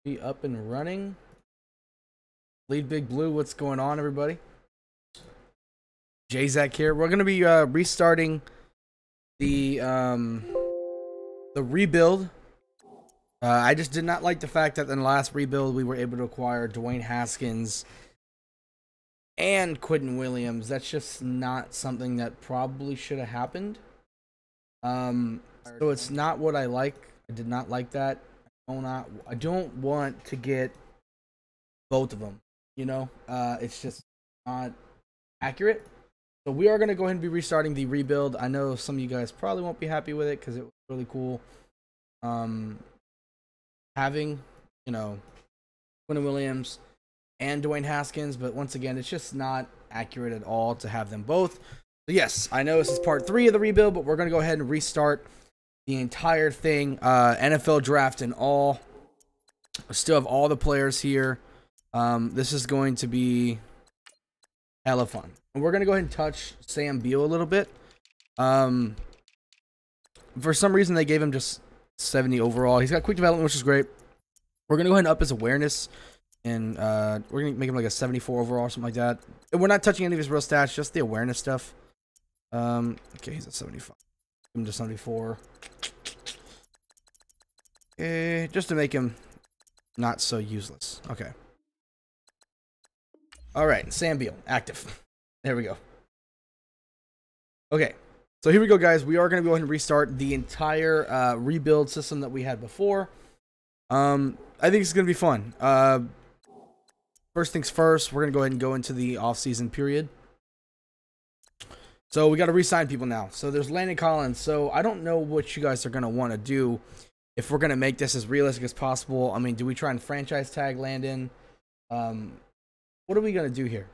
Be up and running. Bleedbigblue, what's going on, everybody? J-Zack here. We're gonna be restarting the rebuild. I just did not like the fact that in the last rebuild we were able to acquire Dwayne Haskins and Quentin Williams. That's just not something that probably should have happened. So it's not what I like. I did not like that. I don't want to get both of them. You know, it's just not accurate. So we are going to go ahead and be restarting the rebuild. I know some of you guys probably won't be happy with it because it was really cool. Having, you know, Quentin Williams and Dwayne Haskins, but once again, it's just not accurate at all to have them both. So yes, I know this is part 3 of the rebuild, but we're going to go ahead and restart the entire thing. NFL draft and all. I still have all the players here. This is going to be hella fun. And we're going to go ahead and touch Sam Beal a little bit. For some reason, they gave him just 70 overall. He's got quick development, which is great. We're going to go ahead and up his awareness. And we're going to make him like a 74 overall or something like that. And we're not touching any of his real stats, just the awareness stuff. Okay, he's at 75. Give him to 74. Okay, just to make him not so useless. Okay. All right, Sam Beal, active. There we go. Okay, so here we go, guys. We are going to go ahead and restart the entire rebuild system that we had before. I think it's going to be fun. First things first, we're going to go ahead and go into the off-season period. So we got to re-sign people now. So there's Landon Collins. So I don't know what you guys are going to want to do if we're going to make this as realistic as possible. I mean, do we try and franchise tag Landon? What are we going to do here?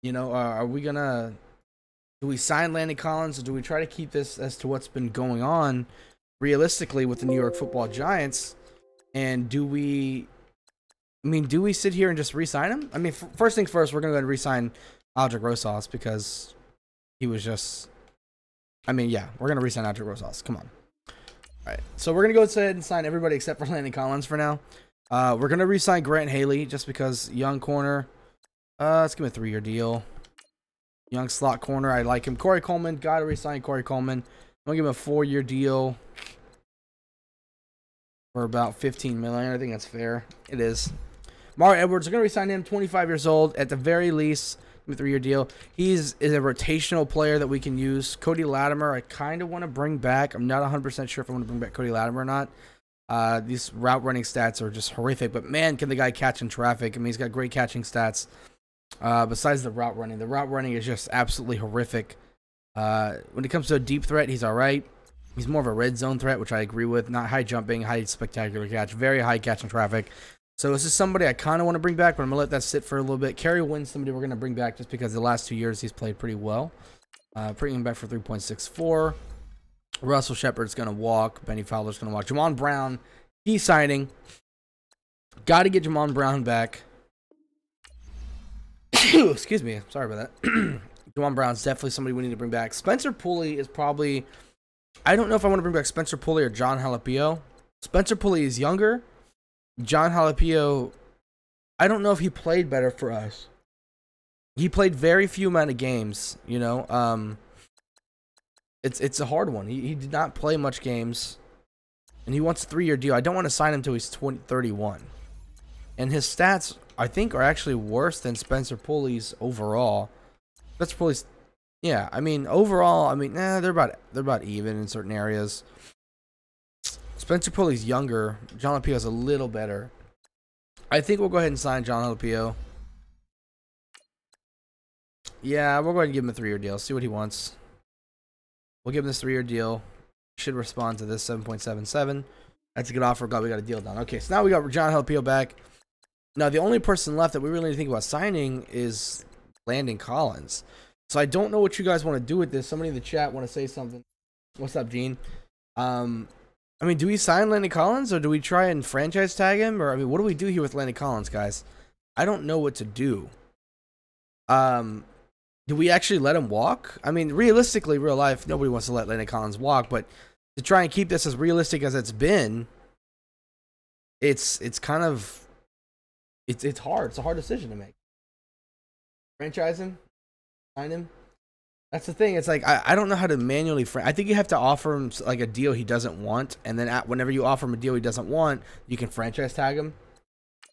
You know, are we going to... Do we sign Landon Collins, or do we try to keep this as to what's been going on realistically with the New York Football Giants? And do we... I mean, do we sit here and just re-sign him? I mean, first things first, we're going to go ahead and re-sign Aldrick Rosas because he was just... I mean, yeah, we're going to re-sign Aldrick Rosas. Come on. All right, so we're going to go ahead and sign everybody except for Landon Collins for now. We're going to re-sign Grant Haley just because young corner. Let's give him a 3-year deal. Young slot corner, I like him. Corey Coleman, got to re-sign Corey Coleman. I'm going to give him a 4-year deal for about $15 million. I think that's fair. It is. Mario Edwards, we're going to re-sign him, 25 years old. At the very least, give him a 3-year deal. Is a rotational player that we can use. Cody Latimer, I kind of want to bring back. I'm not 100% sure if I want to bring back Cody Latimer or not. These route running stats are just horrific. But, man, can the guy catch in traffic. I mean, he's got great catching stats. Besides the route running is just absolutely horrific. When it comes to a deep threat, he's all right. He's more of a red zone threat, which I agree with. Not high jumping, high spectacular catch, very high catch in traffic. So this is somebody I kind of want to bring back, but I'm going to let that sit for a little bit. Kerry Wynn's somebody we're going to bring back just because the last 2 years he's played pretty well. Bringing him back for 3.64. Russell Shepard's going to walk. Benny Fowler's going to walk. Jamon Brown, he's signing. Got to get Jamon Brown back. Excuse me. Sorry about that. Jamon Brown's definitely somebody we need to bring back. Spencer Pulley is probably... I don't know if I want to bring back Spencer Pulley or John Halapio. Spencer Pulley is younger. John Halapio, I don't know if he played better for us. He played very few amount of games, you know. It's a hard one. He did not play much games. And he wants a 3-year deal. I don't want to sign him until he's 31. And his stats, I think, are actually worse than Spencer Pulley's overall. Spencer Pulley's... Yeah, I mean, overall, I mean, they're about even in certain areas. Spencer Pulley's younger. John Halapio's a little better. I think we'll go ahead and sign John Halapio. Yeah, we'll go ahead and give him a 3-year deal. See what he wants. We'll give him this 3-year deal. Should respond to this 7.77. That's a good offer. God, we got a deal done. Okay, so now we got John Halapio back. Now, the only person left that we really need to think about signing is Landon Collins. So I don't know what you guys want to do with this. Somebody in the chat want to say something. What's up, Gene? I mean, do we sign Landon Collins or do we try and franchise tag him? Or I mean, what do we do here with Landon Collins, guys? I don't know what to do. Do we actually let him walk? I mean, realistically, real life, nobody wants to let Landon Collins walk, but to try and keep this as realistic as it's been, it's kind of it's hard. It's a hard decision to make. Franchise him, sign him. That's the thing. It's like I don't know how to manually. I think you have to offer him like a deal he doesn't want, and then whenever you offer him a deal he doesn't want, you can franchise tag him.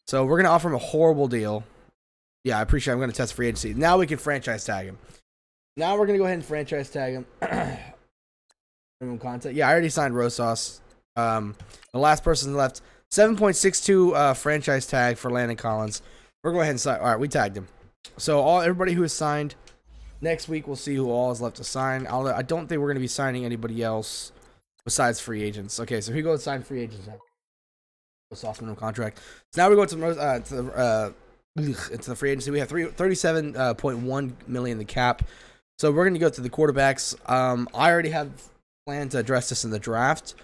So we're gonna offer him a horrible deal. Yeah, I appreciate it. I'm gonna test free agency. Now we can franchise tag him. Now we're gonna go ahead and franchise tag him. Minimum content. Yeah, I already signed Rosas. The last person left. 7.62 franchise tag for Landon Collins. We're going to go ahead and sign. All right, we tagged him. So everybody who is signed. Next week we'll see who all is left to sign. I don't think we're going to be signing anybody else besides free agents. Okay, so here we go and sign free agents now. Soft minimum contract. So now we go into the free agency. We have 37.1 million in the cap. So we're going to go to the quarterbacks. I already have planned to address this in the draft.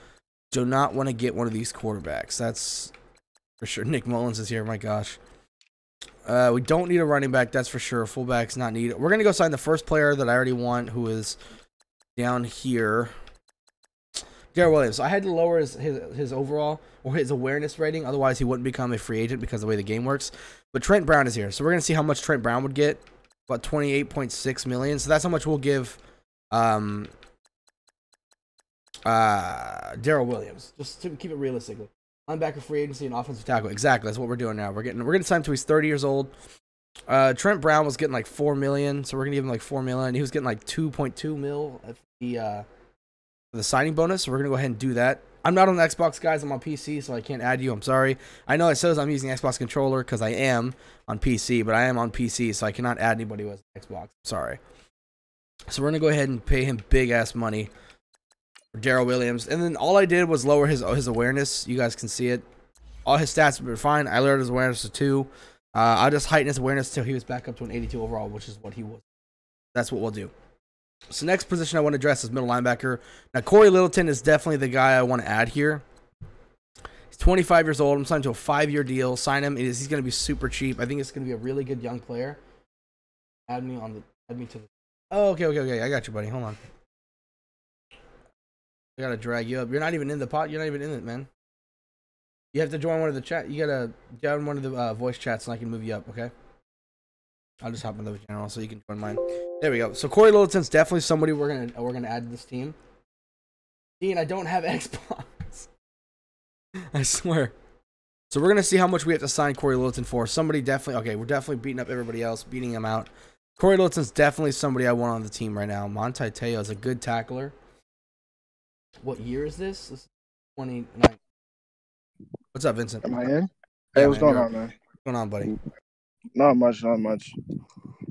Do not want to get one of these quarterbacks. That's for sure. Nick Mullins is here. My gosh. We don't need a running back. That's for sure. Fullback's not needed. We're going to go sign the first player that I already want, who is down here. Darrell Williams. So I had to lower his overall or his awareness rating. Otherwise, he wouldn't become a free agent because of the way the game works. But Trent Brown is here. So we're going to see how much Trent Brown would get. About 28.6 million. So that's how much we'll give Darrell Williams. Just to keep it realistic. Linebacker, free agency, and offensive tackle. Exactly. That's what we're doing now. We're gonna sign him till he's 30 years old. Trent Brown was getting like 4 million, so we're gonna give him like 4 million. He was getting like 2.2 mil at the signing bonus. So we're gonna go ahead and do that. I'm not on the Xbox, guys. I'm on PC, so I can't add you. I'm sorry. I know it says I'm using Xbox controller because I am on PC, but I am on PC, so I cannot add anybody who has an Xbox. Sorry. So we're gonna go ahead and pay him big ass money. Darrell Williams, and then all I did was lower his awareness. You guys can see it. All his stats were fine. I lowered his awareness to 2. I'll just heighten his awareness until he was back up to an 82 overall, which is what he was. That's what we'll do. So next position I want to address is middle linebacker. Now Corey Littleton is definitely the guy I want to add here. He's 25 years old. I'm signing to a 5-year deal. Sign him. He's going to be super cheap. I think it's going to be a really good young player. Add me to the. Oh, okay. I got you, buddy. Hold on. I gotta drag you up. You're not even in the pot. You're not even in it, man. You have to join one of the chat. You gotta join one of the voice chats, and I can move you up. Okay. I'll just hop in the general so you can join mine. There we go. So Corey Littleton's definitely somebody we're gonna add to this team. Dean, I don't have Xbox. I swear. So we're gonna see how much we have to sign Corey Littleton for. Somebody definitely. Okay, we're definitely beating up everybody else, beating him out. Corey Littleton's definitely somebody I want on the team right now. Monte Teo is a good tackler. What year is this? This is 29. What's up, Vincent? Am I in? Hey, what's going on, man? What's going on, buddy? Not much.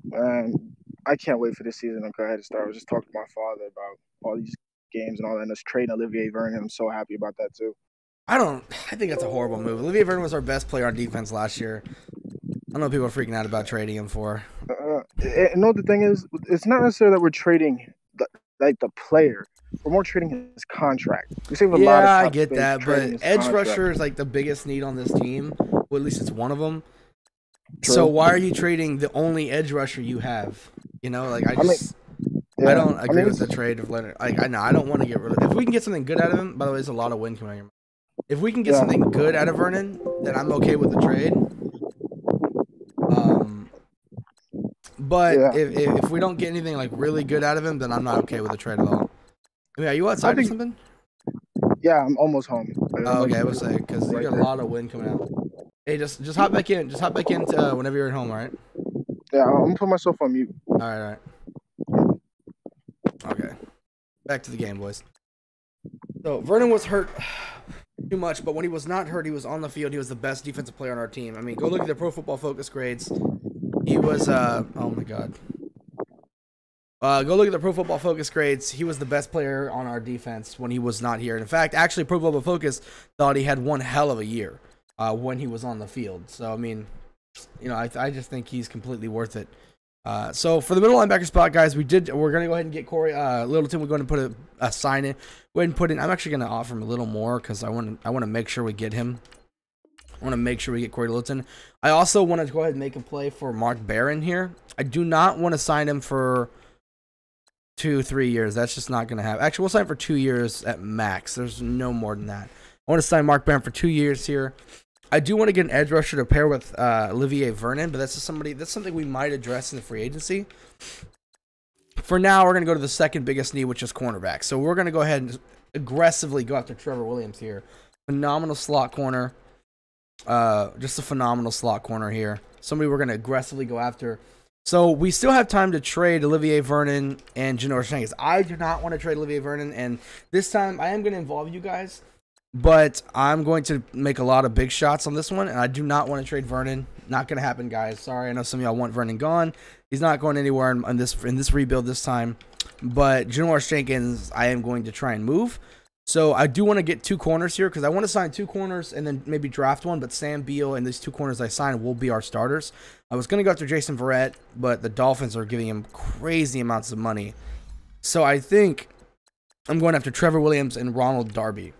Man, I can't wait for this season to go ahead and start. I was just talking to my father about all these games and all that, and us trading Olivier Vernon. I'm so happy about that, too. I think that's a horrible move. Olivier Vernon was our best player on defense last year. I know people are freaking out about trading him for. No, the thing is, it's not necessarily that we're trading the player. We're more trading his contract. We save a lot of I get that, but edge rusher is like the biggest need on this team. Well, at least it's one of them. True. So why are you trading the only edge rusher you have? You know, like I don't agree with the trade of Leonard. I don't want to get rid of. If we can get something good out of him, by the way, there's a lot of wind coming out of your mouth. If we can get something good out of Vernon, then I'm okay with the trade. But if we don't get anything like really good out of him, then I'm not okay with the trade at all. I mean, are you outside or something? Yeah, I'm almost home. Oh, okay, I was saying because you got a lot of wind coming out. Hey, just hop back in. Just hop back in whenever you're at home, all right? Yeah, I'm gonna put myself on mute. All right. Okay, back to the game, boys. So Vernon was hurt too much, but when he was not hurt, he was on the field. He was the best defensive player on our team. I mean, go look at the Pro Football Focus grades. He was oh my god. Go look at the Pro Football Focus grades. He was the best player on our defense when he was not here. And in fact, actually, Pro Football Focus thought he had one hell of a year when he was on the field. So, I mean, you know, I just think he's completely worth it. So, for the middle linebacker spot, guys, we're going to go ahead and get Corey Littleton. We're going to put a sign in. Go ahead and put in. I'm actually going to offer him a little more because I want to make sure we get him. I want to make sure we get Corey Littleton. I also want to go ahead and make a play for Mark Barron here. I do not want to sign him for 2-3 years. That's just not going to happen. Actually, we'll sign for 2 years at max. There's no more than that. I want to sign Mark Barron for 2 years here. I do want to get an edge rusher to pair with Olivier Vernon, but that's something we might address in the free agency. For now, we're going to go to the second biggest need, which is cornerback. So we're going to go ahead and aggressively go after Trevor Williams here. Phenomenal slot corner. Just a phenomenal slot corner here. Somebody we're going to aggressively go after. So we still have time to trade Olivier Vernon and Janoris Jenkins. I do not want to trade Olivier Vernon, and this time I am going to involve you guys, but I'm going to make a lot of big shots on this one, and I do not want to trade Vernon. Not going to happen, guys. Sorry, I know some of y'all want Vernon gone. He's not going anywhere in this rebuild this time, but Janoris Jenkins I am going to try and move. So I do want to get 2 corners here because I want to sign 2 corners and then maybe draft one. But Sam Beal and these 2 corners I signed will be our starters. I was going to go after Jason Verrett, but the Dolphins are giving him crazy amounts of money. So I think I'm going after Trevor Williams and Ronald Darby.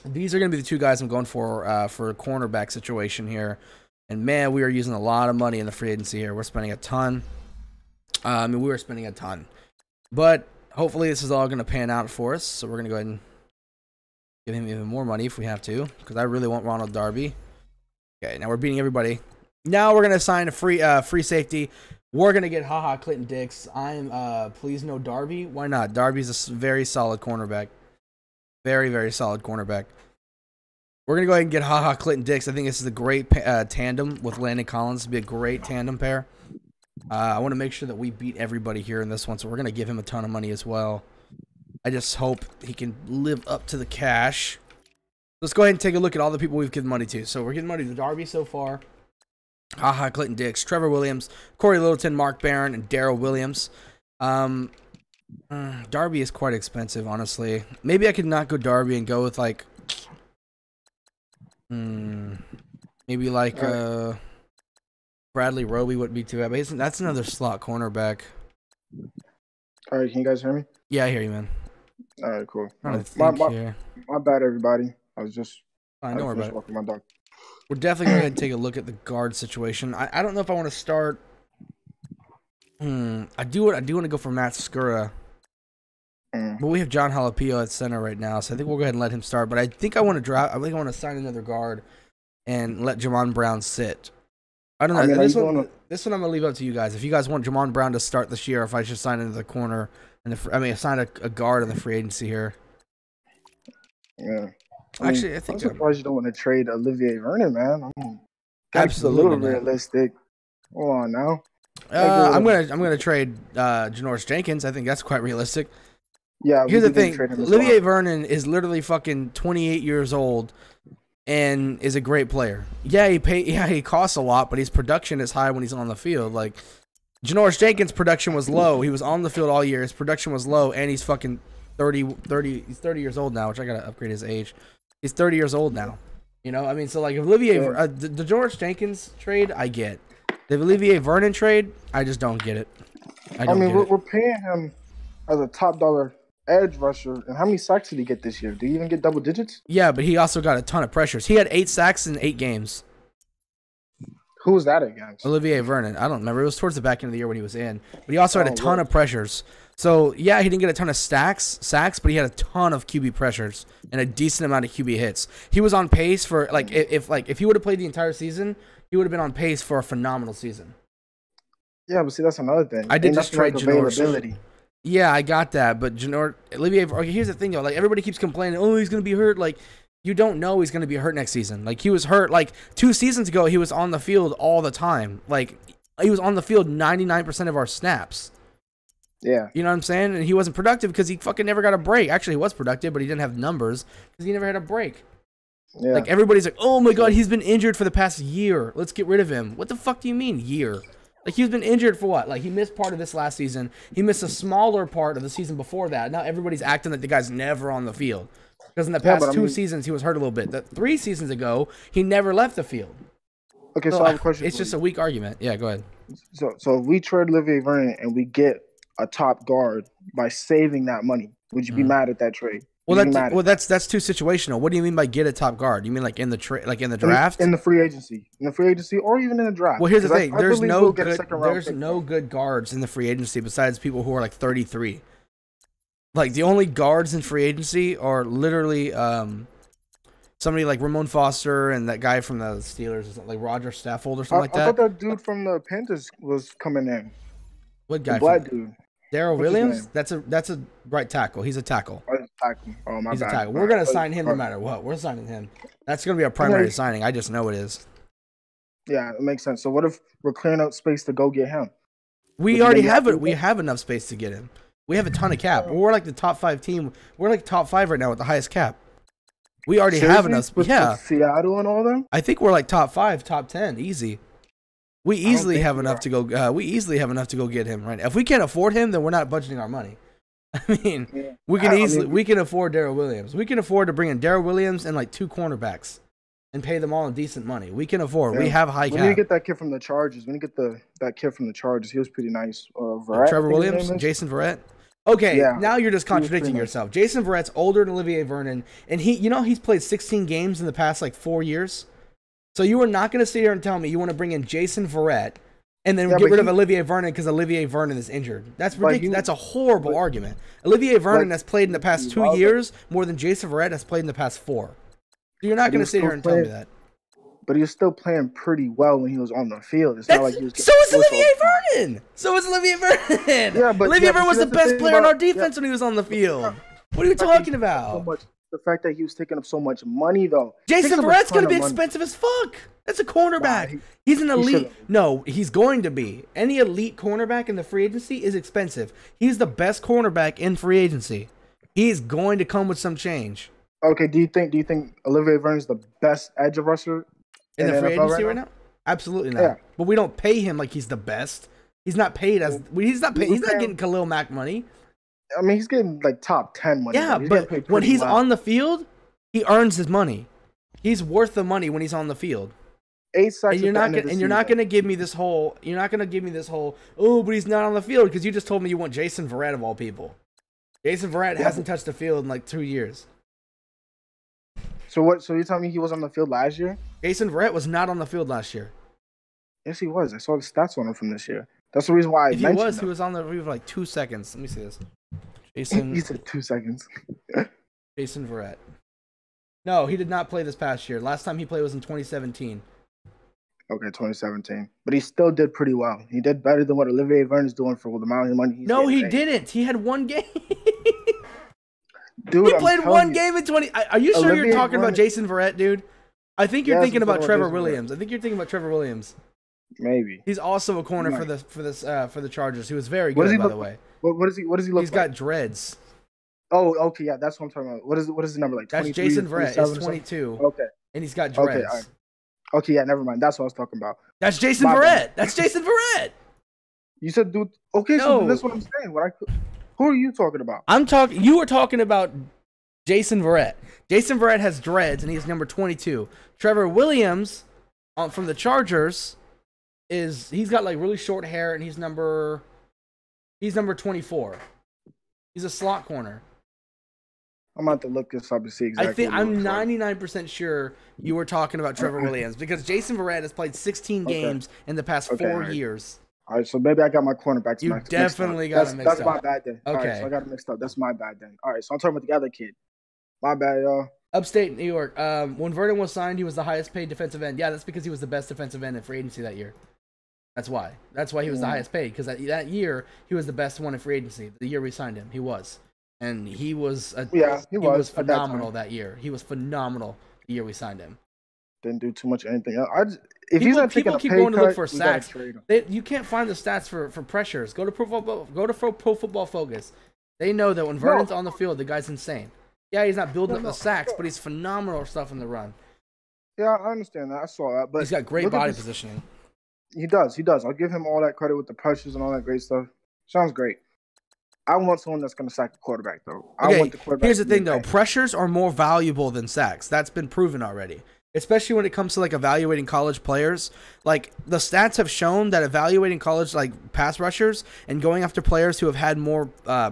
These are going to be the 2 guys I'm going for a cornerback situation here. And man, we are using a lot of money in the free agency here. We're spending a ton. We were spending a ton. But hopefully this is all going to pan out for us. So we're going to go ahead and give him even more money if we have to, because I really want Ronald Darby. Okay, now we're beating everybody. Now we're going to sign a free safety. We're going to get Clinton Dix. I'm please no Darby. Why not? Darby's a very solid cornerback. Very, very solid cornerback. We're going to go ahead and get Clinton Dix. I think this is a great tandem with Landon Collins. It'll be a great tandem pair. I want to make sure that we beat everybody here in this one, so we're going to give him a ton of money as well. I just hope he can live up to the cash. Let's go ahead and take a look at all the people we've given money to. So we're giving money to Darby so far. Clinton Dix, Trevor Williams, Corey Littleton, Mark Barron, and Darrell Williams. Darby is quite expensive, honestly. Maybe I could not go Darby and go with like... maybe like... Bradley Roby wouldn't be too bad, but that's another slot cornerback. All right, can you guys hear me? Yeah, I hear you, man. All right, cool. My bad, everybody. I was just don't worry about it. walking my dog. We're definitely going to go ahead and take a look at the guard situation. I don't know if I want to start. I do want to go for Matt Skura. But we have John Jalapeno at center right now, so I think we'll go ahead and let him start. But I think I want to draft. I think I want to sign another guard and let Jamon Brown sit. I don't know. This one I'm gonna leave up to you guys. If you guys want Jamon Brown to start this year, if I should sign into the corner and sign a guard in the free agency here. Yeah. Actually, I think I'm surprised you don't want to trade Olivier Vernon, man. Absolutely, a little realistic. Hold on now. I'm gonna trade Janoris Jenkins. I think that's quite realistic. Yeah. Here's the thing: Olivier Vernon is literally fucking 28 years old. And is a great player. Yeah, he costs a lot, but his production is high when he's on the field. Like Janoris Jenkins' production was low. He was on the field all year. His production was low, and he's fucking 30. He's 30 years old now, which I gotta upgrade his age. He's 30 years old now. You know, I mean, so like Olivier, the Janoris Jenkins trade, I get. The Olivier Vernon trade, I just don't get it. We're paying him as a top dollar edge rusher, and how many sacks did he get this year? Did he even get double digits? Yeah, but he also got a ton of pressures. He had 8 sacks in 8 games. Who was that against? Olivier Vernon. I don't remember. It was towards the back end of the year when he was in. But he also had a ton of pressures. So, yeah, he didn't get a ton of sacks, but he had a ton of QB pressures and a decent amount of QB hits. He was on pace for, like, if he would have played the entire season, he would have been on pace for a phenomenal season. Yeah, but see, that's another thing. I did just trade Janoris. Yeah, I got that, but Olivier. Okay, here's the thing though. Like everybody keeps complaining, oh, he's gonna be hurt. Like you don't know he's gonna be hurt next season. Like he was hurt. Like 2 seasons ago, he was on the field all the time. Like he was on the field 99% of our snaps. Yeah, you know what I'm saying? And he wasn't productive because he fucking never got a break. Actually, he was productive, but he didn't have numbers because he never had a break. Yeah. Like everybody's like, oh my god, he's been injured for the past year. Let's get rid of him. What the fuck do you mean year? Like, he's been injured for what? Like, he missed part of this last season. He missed a smaller part of the season before that. Now everybody's acting like the guy's never on the field. Because in the past 2 seasons, he was hurt a little bit. 3 seasons ago, he never left the field. Okay, so I have a question. It's just a weak argument. Yeah, go ahead. So if we trade Olivier Vernon and we get a top guard by saving that money, would you be mad at that trade? Well, that's too situational. What do you mean by get a top guard? You mean like in the draft? In the free agency, or even in the draft. Well, here's the thing: there's no good guards in the free agency besides people who are like 33. Like the only guards in free agency are literally somebody like Ramon Foster and that guy from the Steelers, like Roger Staffold or something like I that. thought that dude from the Panthers was coming in. What guy? The black dude. Daryl What's his Williams? name? That's a right tackle. He's a tackle. Oh, my He's bad. a tackle. We're gonna sign him no matter what. We're signing him. That's gonna be our primary signing. I just know it is. Yeah, it makes sense. So what if we're clearing up space to go get him? We already have it. We have enough space to get him. We have a ton of cap. We're like the top 5 team. We're like top 5 right now with the highest cap. We already have enough. Yeah, Seattle and all them. I think we're like top 5, top 10, easy. We easily have enough to go. We easily have enough to go get him. Right. If we can't afford him, then we're not budgeting our money. I mean, we can afford Daryl Williams. We can afford to bring in Daryl Williams and like 2 cornerbacks, and pay them all in decent money. We can afford. Yeah. We have high cap. We need to get that kid from the Chargers. That kid from the Chargers. He was pretty nice. Verrett, Trevor Williams, Jason Verrett. Okay, now you're just contradicting yourself. Jason Verrett's older than Olivier Vernon, and he's played 16 games in the past like 4 years. So you are not going to sit here and tell me you want to bring in Jason Verrett and then get rid of Olivier Vernon because Olivier Vernon is injured. That's ridiculous. That's a horrible argument. Olivier Vernon has played in the past 2 years more than Jason Verrett has played in the past 4. So you're not going to sit here and tell me that. But he was still playing pretty well when he was on the field. It's not like he was. So is Olivier Vernon. So is Olivier Vernon. Yeah, but Olivier Vernon was the best player on our defense when he was on the field. What are you talking about? The fact that he was taking up so much money, though. Jason Verrett's going to be expensive as fuck. That's a cornerback. Nah, he's an elite. No, he's going to be. Any elite cornerback in the free agency is expensive. He's the best cornerback in free agency. He's going to come with some change. Okay, do you think Olivier Vernon's the best edge rusher in the free agency right now? Absolutely not. Yeah. But we don't pay him like he's the best. He's not paid as he's not getting Khalil Mack money. I mean, he's getting like top 10 money. Yeah, but when he's on the field, he earns his money. He's worth the money when he's on the field. 8 seconds. And you're not gonna give me this whole. Oh, but he's not on the field because you just told me you want Jason Verrett of all people. Jason Verrett hasn't touched the field in like 2 years. So what? So you're telling me he was on the field last year? Jason Verrett was not on the field last year. Yes, he was. I saw the stats on him from this year. That's the reason why I mentioned him. He was on the field for like 2 seconds. Let me see this. Jason. He said 2 seconds. Jason Verrett. No, he did not play this past year. Last time he played was in 2017. Okay, 2017. But he still did pretty well. He did better than what Olivier Vernon's doing for the amount of money he's getting. No, he didn't. He had 1 game. Dude, he played 1 game in 20. Are you sure you're talking about Jason Verrett, dude? I think you're thinking about Trevor Williams. I think you're thinking about Trevor Williams. Maybe. He's also a corner for the Chargers. He was very good, by the way. What does he look like? He's got dreads. Oh, okay, yeah, that's what I'm talking about. What is the number like? That's Jason Verrett. It's 22. Okay. And he's got dreads. Okay, okay, yeah, never mind. That's what I was talking about. That's Jason Verrett. That's Jason Verrett. You said, dude. Okay, so that's what I'm saying. Who are you talking about? You were talking about Jason Verrett. Jason Verrett has dreads, and he's number 22. Trevor Williams, from the Chargers, he's got like really short hair, and he's number 24. He's a slot corner. I'm about to look this up to see exactly. I'm 99% sure you were talking about Trevor Williams because Jason Verrett has played 16 games in the past 4 years. All right, so maybe I got my cornerbacks mixed up. You definitely got it mixed up. That's my bad then. Okay. All right, so I got it mixed up. That's my bad then. All right, so I'm talking about the other kid. My bad, y'all. Upstate New York. When Vernon was signed, he was the highest paid defensive end. Yeah, that's because he was the best defensive end in free agency that year. That's why. That's why he was the highest paid, because that year he was the best one in free agency. The year we signed him, he was. And he was phenomenal that year. He was phenomenal the year we signed him. Didn't do too much of anything else. If he's not taking a pay going cut, to look for sacks. You can't find the stats for pressures. Go to Pro Football Focus. They know that when Vernon's on the field, the guy's insane. Yeah, he's not building up the sacks, but he's phenomenal stuff in the run. Yeah, I understand that. I saw that. But he's got great body positioning. He does. I'll give him all that credit with the pressures and all that great stuff. Sounds great. I want someone that's going to sack the quarterback, though. Okay, I want the quarterback. Here's the thing, though. Pressures are more valuable than sacks. That's been proven already. Especially when it comes to like evaluating college players. Like the stats have shown that evaluating college like pass rushers and going after players who have had more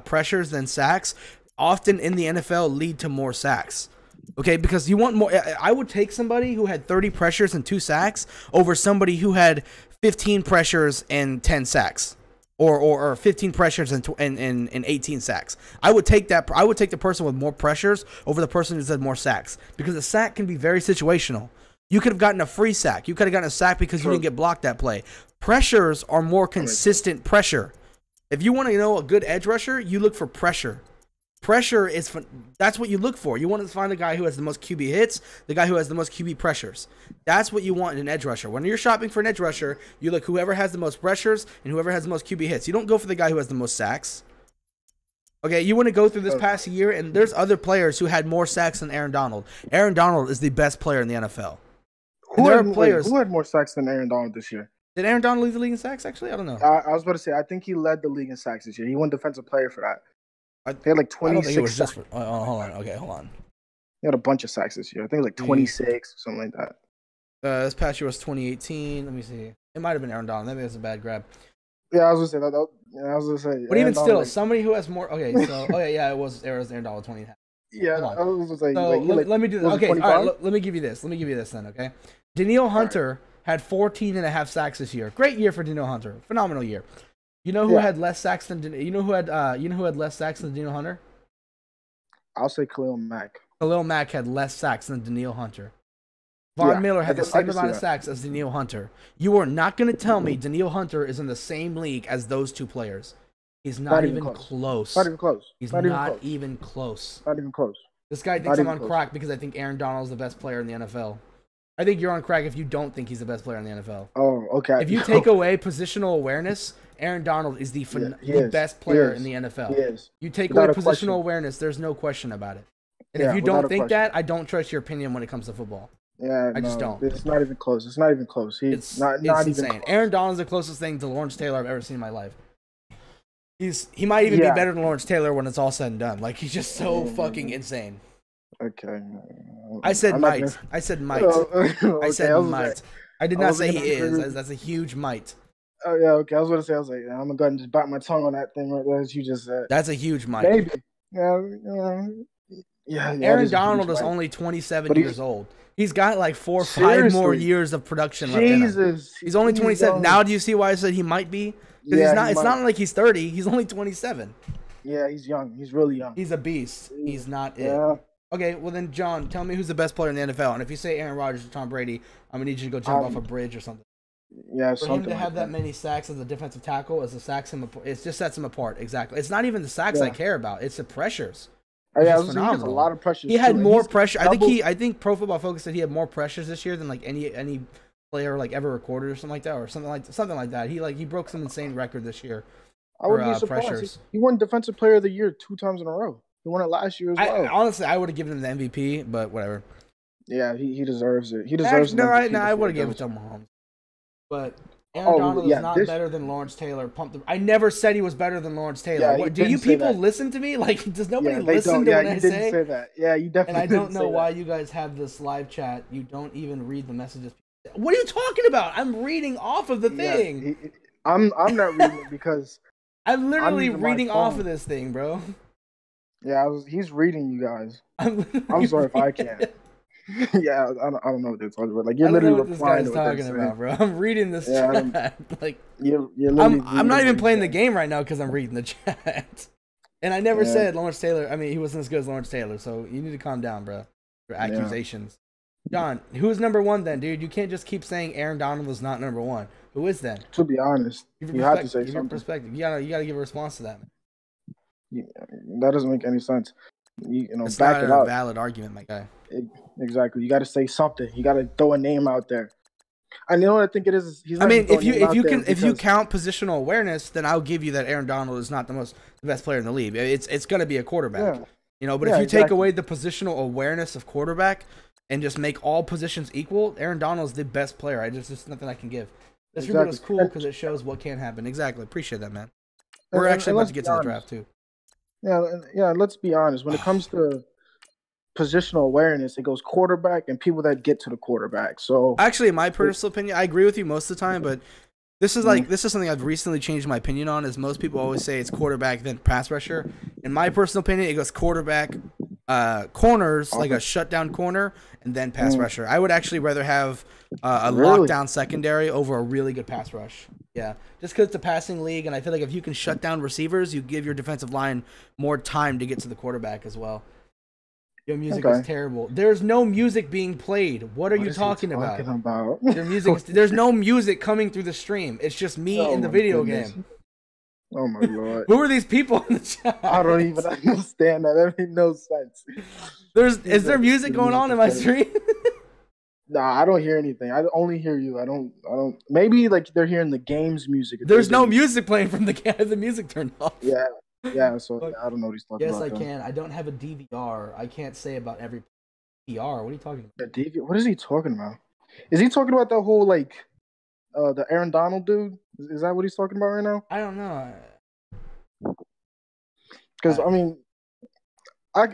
pressures than sacks often in the NFL lead to more sacks. Okay, because you want more. I would take somebody who had 30 pressures and 2 sacks over somebody who had 15 pressures and 10 sacks. or 15 pressures and 18 sacks. I would take that. I would take the person with more pressures over the person who said more sacks, because a sack can be very situational. You could have gotten a free sack. You could have gotten a sack because you didn't get blocked that play. Pressures are more consistent pressure. If you want to know a good edge rusher, you look for pressure. Pressure is that's what you look for. You want to find the guy who has the most QB hits, the guy who has the most QB pressures. That's what you want in an edge rusher. When you're shopping for an edge rusher, you look whoever has the most pressures and whoever has the most QB hits. You don't go for the guy who has the most sacks. Okay, you want to go through this past year, and there's other players who had more sacks than Aaron Donald. Aaron Donald is the best player in the NFL. Who had more sacks than Aaron Donald this year? Did Aaron Donald lead the league in sacks, actually? I don't know. I was about to say, I think he led the league in sacks this year. He won defensive player for that. He had like 26 sacks. Hold on. Okay, hold on. He had a bunch of sacks this year. I think it was like 26 or something like that. This past year was 2018. Let me see. It might have been Aaron Donald. Maybe it was a bad grab. Yeah, I was gonna say. But even still, somebody who has more. Okay, so it was Aaron Donald 20. Yeah, I was gonna say. So let me do this. Okay, all right. Let me give you this. Then. Okay, Danielle Hunter had 14.5 sacks this year. Great year for Danielle Hunter. Phenomenal year. You know who had less sacks than who had less sacks than Danielle Hunter? I'll say Khalil Mack. Khalil Mack had less sacks than Danielle Hunter. Von Miller had the same amount of sacks as Danielle Hunter. You are not going to tell me Danielle Hunter is in the same league as those two players. He's not even close. Not even close. He's not even close. Not even close. This guy thinks I'm on crack because I think Aaron Donald is the best player in the NFL. I think you're on crack if you don't think he's the best player in the NFL. Oh, okay. If you take away positional awareness, Aaron Donald is the best player in the NFL. He is. You take away positional awareness, there's no question about it. And if you don't think that, I don't trust your opinion when it comes to football. Yeah, I just don't. It's not even close. It's not even close. It's not insane. Even close. Aaron Donald's the closest thing to Lawrence Taylor I've ever seen in my life. He might even be better than Lawrence Taylor when it's all said and done. Like, he's just so fucking insane. Okay. I said might. I said might. I said might. I did not say he is. That's a huge might. Oh yeah, okay. I was gonna say, I'm gonna go ahead and just bite my tongue on that thing right there, as you just said. That's a huge might. Maybe. Yeah. Aaron Donald is only 27 years old. He's got like 4 or 5 more years of production left in him. He's only 27. Now do you see why I said he might be? Because it's not like he's 30. He's only 27. Yeah, he's young. He's really young. He's a beast. He's not it. Okay, well then, John, tell me who's the best player in the NFL. And if you say Aaron Rodgers or Tom Brady, I'm gonna need you to go jump off a bridge or something. Yeah, for him to have that many sacks as a defensive tackle, it just sets him apart. Exactly. It's not even the sacks I care about. It's the pressures. Yeah, he has a lot of pressures. He had more pressure. I think Pro Football Focus said he had more pressures this year than like any player like ever recorded or something like that, or something like that. He broke some insane record this year. I wouldn't be surprised. He won Defensive Player of the Year 2 times in a row. He won it last year as well. Honestly, I would have given him the MVP, but whatever. Yeah, he deserves it. He deserves it. I would have given it to Mahomes. But Aaron Donald is not better than Lawrence Taylor. I never said he was better than Lawrence Taylor. Yeah, do you people listen to me? Like, does nobody listen to what I say? Yeah, you didn't say that. Yeah, you definitely didn't. And I don't know why you guys have this live chat. You don't even read the messages. What are you talking about? I'm reading off of the thing. I'm not reading it because I'm literally reading off of this thing, bro. Yeah, he's reading you guys. I'm sorry if I can't. Yeah, I don't know what they're talking about. Like, you're literally replying to what they're talking about, bro. I'm reading this chat. Like, I'm not even playing the game right now because I'm reading the chat. And I never said Lawrence Taylor. I mean, he wasn't as good as Lawrence Taylor, so you need to calm down, bro. For accusations. John, who's number 1 then, dude? You can't just keep saying Aaron Donald was not number 1. Who is then? To be honest, you have to say something. Perspective. You gotta give a response to that, man. Yeah, that doesn't make any sense. It's back it not up. a valid argument, my guy. Exactly. You got to say something. You got to throw a name out there. And you know what I think it is? If you count positional awareness, then I'll give you that Aaron Donald is not the best player in the league. It's going to be a quarterback. Yeah. But if you take away the positional awareness of quarterback and just make all positions equal, Aaron Donald is the best player. There's nothing I can give. This reboot is cool because it shows what can happen. Exactly. Appreciate that, man. We're actually about to get to the draft too. Yeah. Let's be honest. When it comes to positional awareness, it goes quarterback and people that get to the quarterback. So actually, in my personal opinion, I agree with you most of the time, but this is something I've recently changed my opinion on. Is most people always say it's quarterback then pass rusher. In my personal opinion, it goes quarterback, corners, like a shutdown corner, and then pass rusher. I would actually rather have a lockdown secondary over a really good pass rush. Yeah, just because it's a passing league, and I feel like if you can shut down receivers, you give your defensive line more time to get to the quarterback as well. Your music is terrible. There's no music being played. What are you talking about? There's no music coming through the stream. It's just me in the video game. Oh my lord! Who are these people in the chat? I don't even understand that. That makes no sense. Is there music going on in my stream? Nah, I don't hear anything. I only hear you. I don't. Maybe like they're hearing the game's music. There's no music playing from the game. The music turned off. Yeah. So I don't know what he's talking about. Yes, I can. I don't have a DVR. I can't say about every DVR. What are you talking about? The DVR? What is he talking about? Is he talking about the whole like, the Aaron Donald dude? Is that what he's talking about right now? I don't know. Because I mean, I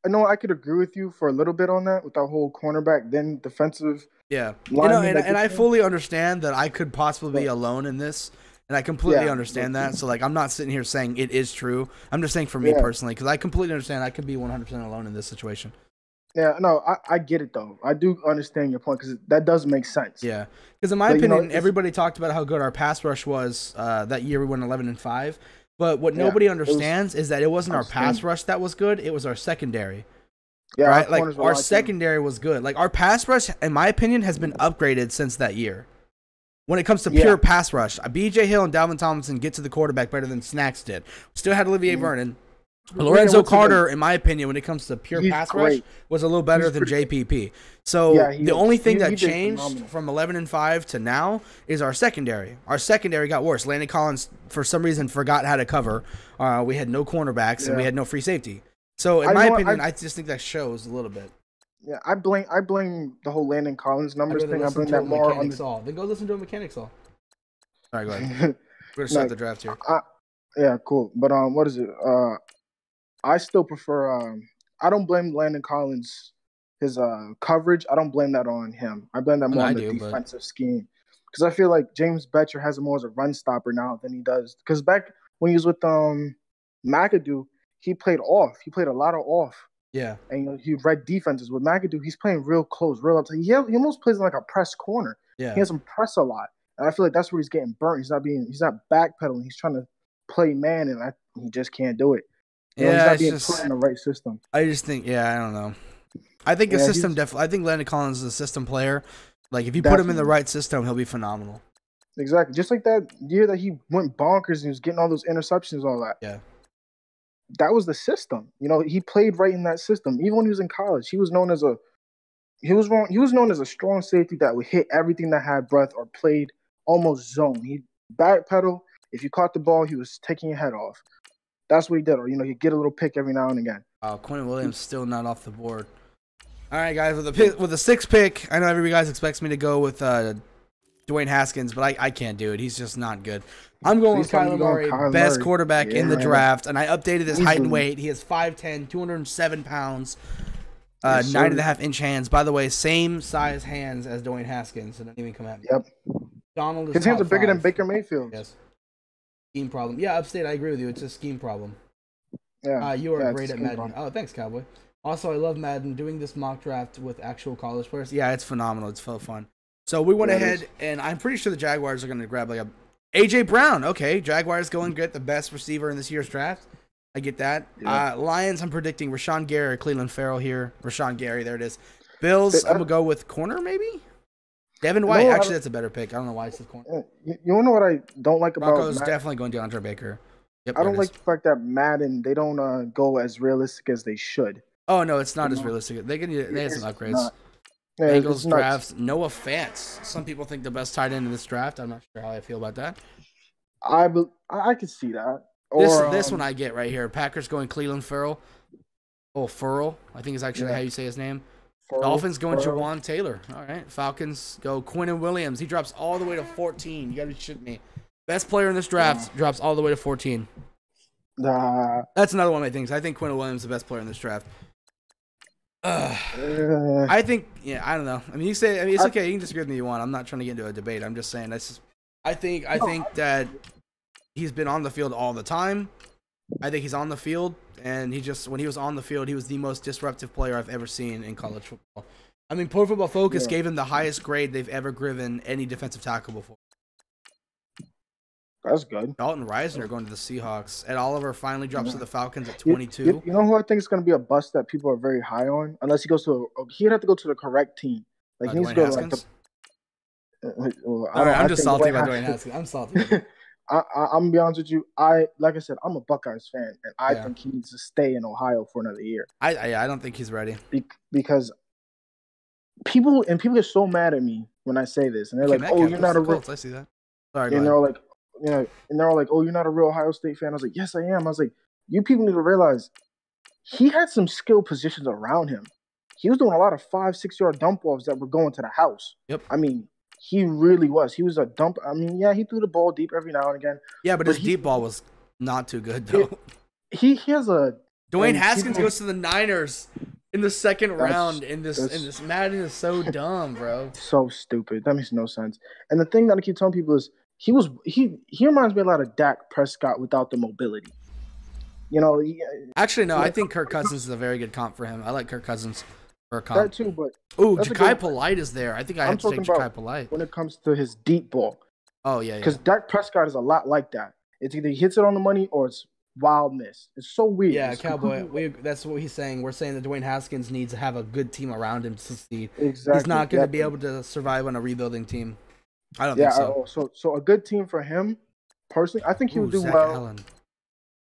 know I could agree with you for a little bit on that with that whole cornerback then defensive. Yeah, and I fully understand that I could possibly be alone in this, and I completely understand that. So like, I'm not sitting here saying it is true. I'm just saying for me personally, because I completely understand I could be 100% alone in this situation. Yeah, no, I get it though. I do understand your point because that does make sense. Yeah, because in my opinion, everybody talked about how good our pass rush was that year. We went 11-5. But what nobody understands is that it wasn't our pass rush that was good. It was our secondary. Yeah, right? Like our secondary was good. Like our pass rush, in my opinion, has been upgraded since that year. When it comes to pure pass rush, B.J. Hill and Dalvin Tomlinson get to the quarterback better than Snacks did. Still had Olivier Vernon. Lorenzo Carter, in my opinion, when it comes to pure pass rush, was a little better than JPP. So the only thing that changed from 11-5 to now is our secondary. Our secondary got worse. Landon Collins, for some reason, forgot how to cover. We had no cornerbacks and we had no free safety. So in my opinion, I just think that shows a little bit. Yeah, I blame the whole Landon Collins numbers thing. I blame that more on Then go listen to a Mechanics All. All right, go ahead. We're gonna start the draft here. Yeah, cool. But what is it? I still prefer. I don't blame Landon Collins his coverage. I don't blame that on him. I blame that more on the defensive scheme because I feel like James Betcher has him more as a run stopper now than he does. Because back when he was with McAdoo, he played off. He played a lot of off. Yeah, and he read defenses. With McAdoo, he's playing real close, real up. He almost plays like a press corner. Yeah, he has him press a lot, and I feel like that's where he's getting burnt. He's not backpedaling. He's trying to play man, and he just can't do it. He's not being put in the right system. I just think, I don't know. I think system definitely. I think Landon Collins is a system player. Like if you put him in the right system, he'll be phenomenal. Exactly, just like that year that he went bonkers and he was getting all those interceptions, all that. Yeah. That was the system. He played right in that system. Even when he was in college, he was known as a strong safety that would hit everything that had breath or played almost zone. He backpedal. If you caught the ball, he was taking your head off. That's what he did. Or he'd get a little pick every now and again. Quentin Williams still not off the board. All right, guys, with the 6th pick, I know everybody guys expects me to go with Dwayne Haskins, but I can't do it. He's just not good. I'm going with Kyler Murray, best quarterback in the draft, and I updated his height and weight. He is 5'10", 207 pounds, 9.5-inch hands. By the way, same size hands as Dwayne Haskins, so don't even come at me. Yep. Donald is his hands are bigger than Baker Mayfield's. Yes. Scheme problem. Yeah, upstate, I agree with you. It's a scheme problem. Yeah. You are great at Madden. Problem. Oh, thanks, Cowboy. Also, I love Madden. Doing this mock draft with actual college players. Yeah, it's phenomenal. It's so fun. So we went ahead, and I'm pretty sure the Jaguars are going to grab like a A.J. Brown. Okay, Jaguars going to get the best receiver in this year's draft. I get that. Yeah. Lions, I'm predicting Rashawn Gary or Cleveland Farrell here. Rashawn Gary, there it is. Bills, I'm going to go with corner maybe? Devin White. Actually, that's a better pick. I don't know why it's the corner. You want to know what I don't like about Broncos? Definitely going DeAndre Baker. Yep, I don't like the fact that Madden, they don't go as realistic as they should. Oh, no, it's not as realistic. They had some upgrades. Bengals drafts Noah Fant. Some people think the best tight end in this draft. I'm not sure how I feel about that. I could see that. This one I get right here. Packers going Cleveland Farrell. Oh, Farrell. I think is actually how you say his name. Dolphins going Jawan Taylor. All right. Falcons go Quinnen Williams. He drops all the way to 14. You got to be shitting me. Best player in this draft drops all the way to 14. That's another one of my things. I think Quinnen Williams is the best player in this draft. I think, I don't know. I mean, it's okay. You can disagree with me if you want. I'm not trying to get into a debate. I'm just saying I think that he's been on the field all the time. I think he's on the field, and when he was on the field, he was the most disruptive player I've ever seen in college football. I mean, Pro Football Focus gave him the highest grade they've ever given any defensive tackle before. That's good. Dalton Risner going to the Seahawks. Ed Oliver finally drops to the Falcons at 22. You know who I think is going to be a bust that people are very high on? Unless he goes to he'd have to go to the correct team. Like he needs to go to like the. I'm just salty about Dwayne Haskins. I'm salty. I'm gonna be honest with you. Like I said, I'm a Buckeyes fan, and I think he needs to stay in Ohio for another year. I don't think he's ready because people get so mad at me when I say this, and they're like, "Oh, you're not a real." I see that. Sorry, and they're like, and they're all like, "Oh, you're not a real Ohio State fan." I was like, "Yes, I am." I was like, "You people need to realize he had some skill positions around him. He was doing a lot of 5-6 yard dump offs that were going to the house." Yep. I mean. He really was. He was a dump. I mean, yeah, he threw the ball deep every now and again. Yeah, but his deep ball was not too good, though. He has a... Dwayne Haskins goes to the Niners in the second round in this Madden is so dumb, bro. So stupid. That makes no sense. And the thing that I keep telling people is he reminds me a lot of Dak Prescott without the mobility. You know... Actually, no, I think Kirk Cousins is a very good comp for him. I like Kirk Cousins. That too, but Ja'Kai Polite is there. I think I have to take Ja'Kai Polite when it comes to his deep ball. Oh yeah, because Dak Prescott is a lot like that. It's either he hits it on the money or it's wild miss. It's so weird. Yeah, Cowboy. That's what he's saying. We're saying that Dwayne Haskins needs to have a good team around him to succeed. Exactly. He's not going to be able to survive on a rebuilding team. I don't think so. So a good team for him, personally, I think he would do Zach well. Allen.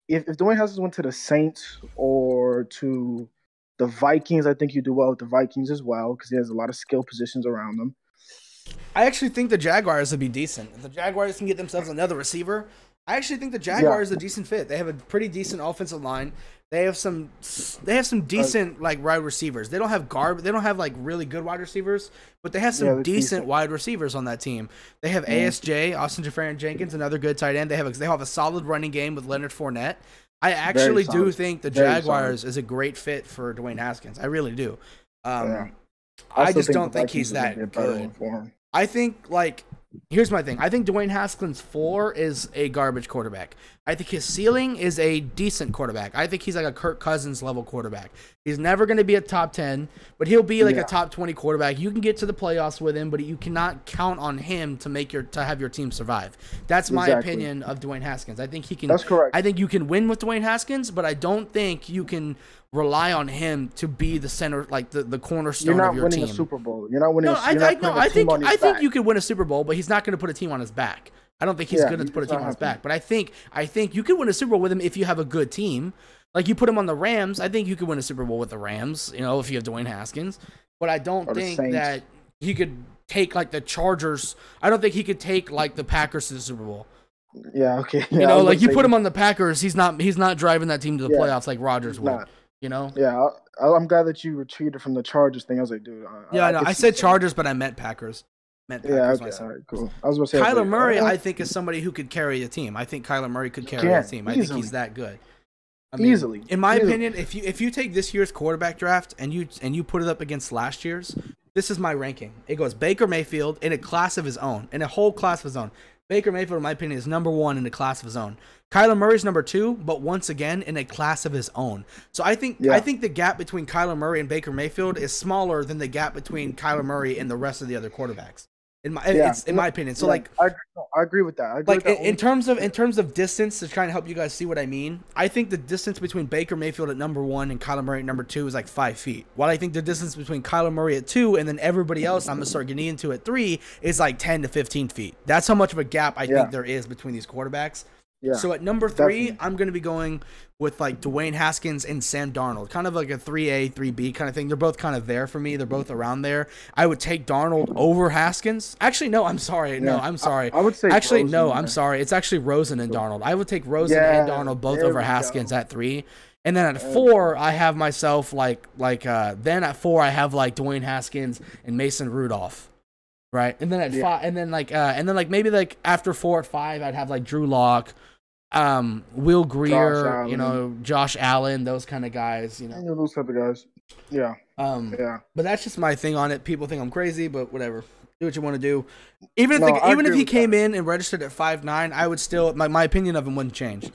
If Dwayne Haskins went to the Saints or to the Vikings, I think you do well with the Vikings as well because he has a lot of skill positions around them. I actually think the Jaguars would be decent. If the Jaguars can get themselves another receiver, I actually think the Jaguars is a decent fit. They have a pretty decent offensive line. They have some decent like wide receivers. They don't have like really good wide receivers, but they have some decent wide receivers on that team. They have ASJ, Austin Jefferson-Jenkins, another good tight end. They have a solid running game with Leonard Fournette. I actually do think the Jaguars is a great fit for Dwayne Haskins. I really do. I just don't think he's that good. I think, here's my thing. I think Dwayne Haskins' floor is a garbage quarterback. I think his ceiling is a decent quarterback. I think he's like a Kirk Cousins level quarterback. He's never going to be a top 10, but he'll be like a top 20 quarterback. You can get to the playoffs with him, but you cannot count on him to have your team survive. That's my opinion of Dwayne Haskins. I think he can. That's correct. I think you can win with Dwayne Haskins, but I don't think you can rely on him to be the center, like the cornerstone of your team. You're not winning a Super Bowl. You're not winning. I think you could win a Super Bowl, but he's not going to put a team on his back. I don't think he's good to put a team on his back. But I think you could win a Super Bowl with him if you have a good team. Like you put him on the Rams, I think you could win a Super Bowl with the Rams. You know, if you have Dwayne Haskins. But I don't think that he could take like the Chargers. I don't think he could take like the Packers to the Super Bowl. Yeah. Okay. You know, like you put him on the Packers, he's not driving that team to the playoffs like Rodgers would. You know? Yeah, I'm glad that you retreated from the Chargers thing. I was like, dude. I said Chargers, but I meant Packers. All right, cool. I was going to say Kyler Murray, I think, is somebody who could carry a team. I think Kyler Murray could carry a team. I think he's that good. Easily. In my opinion, if you take this year's quarterback draft and you put it up against last year's, this is my ranking. It goes Baker Mayfield in a class of his own, in a whole class of his own. Baker Mayfield, in my opinion, is number 1 in a class of his own. Kyler Murray's number 2, but once again in a class of his own. So I think the gap between Kyler Murray and Baker Mayfield is smaller than the gap between Kyler Murray and the rest of the other quarterbacks. In my opinion. So I agree with that. In terms of distance, to try and help you guys see what I mean, I think the distance between Baker Mayfield at number 1 and Kyler Murray at number 2 is like 5 feet. While I think the distance between Kyler Murray at 2 and then everybody else I'm gonna start getting into at 3 is like 10 to 15 feet. That's how much of a gap I think there is between these quarterbacks. Yeah, so at number 3, I'm going to be going with like Dwayne Haskins and Sam Darnold, kind of like a 3A, 3B kind of thing. They're both kind of there for me. They're both around there. I would take Darnold over Haskins. Actually, no, I'm sorry. No, I'm sorry. I would say actually no, I'm sorry. It's actually Rosen and Darnold. I would take Rosen and Darnold both over Haskins at 3. And then at 4, I have myself then at 4 I have like Dwayne Haskins and Mason Rudolph. Right. And then at 5 and then maybe like after 4 at 5 I'd have like Drew Lock, Will Grier, Josh Allen, those kind of guys, those type of guys. Yeah. But that's just my thing on it. People think I'm crazy, but whatever. Do what you want to do. Even if he came in and registered at 5'9", I would still my opinion of him wouldn't change.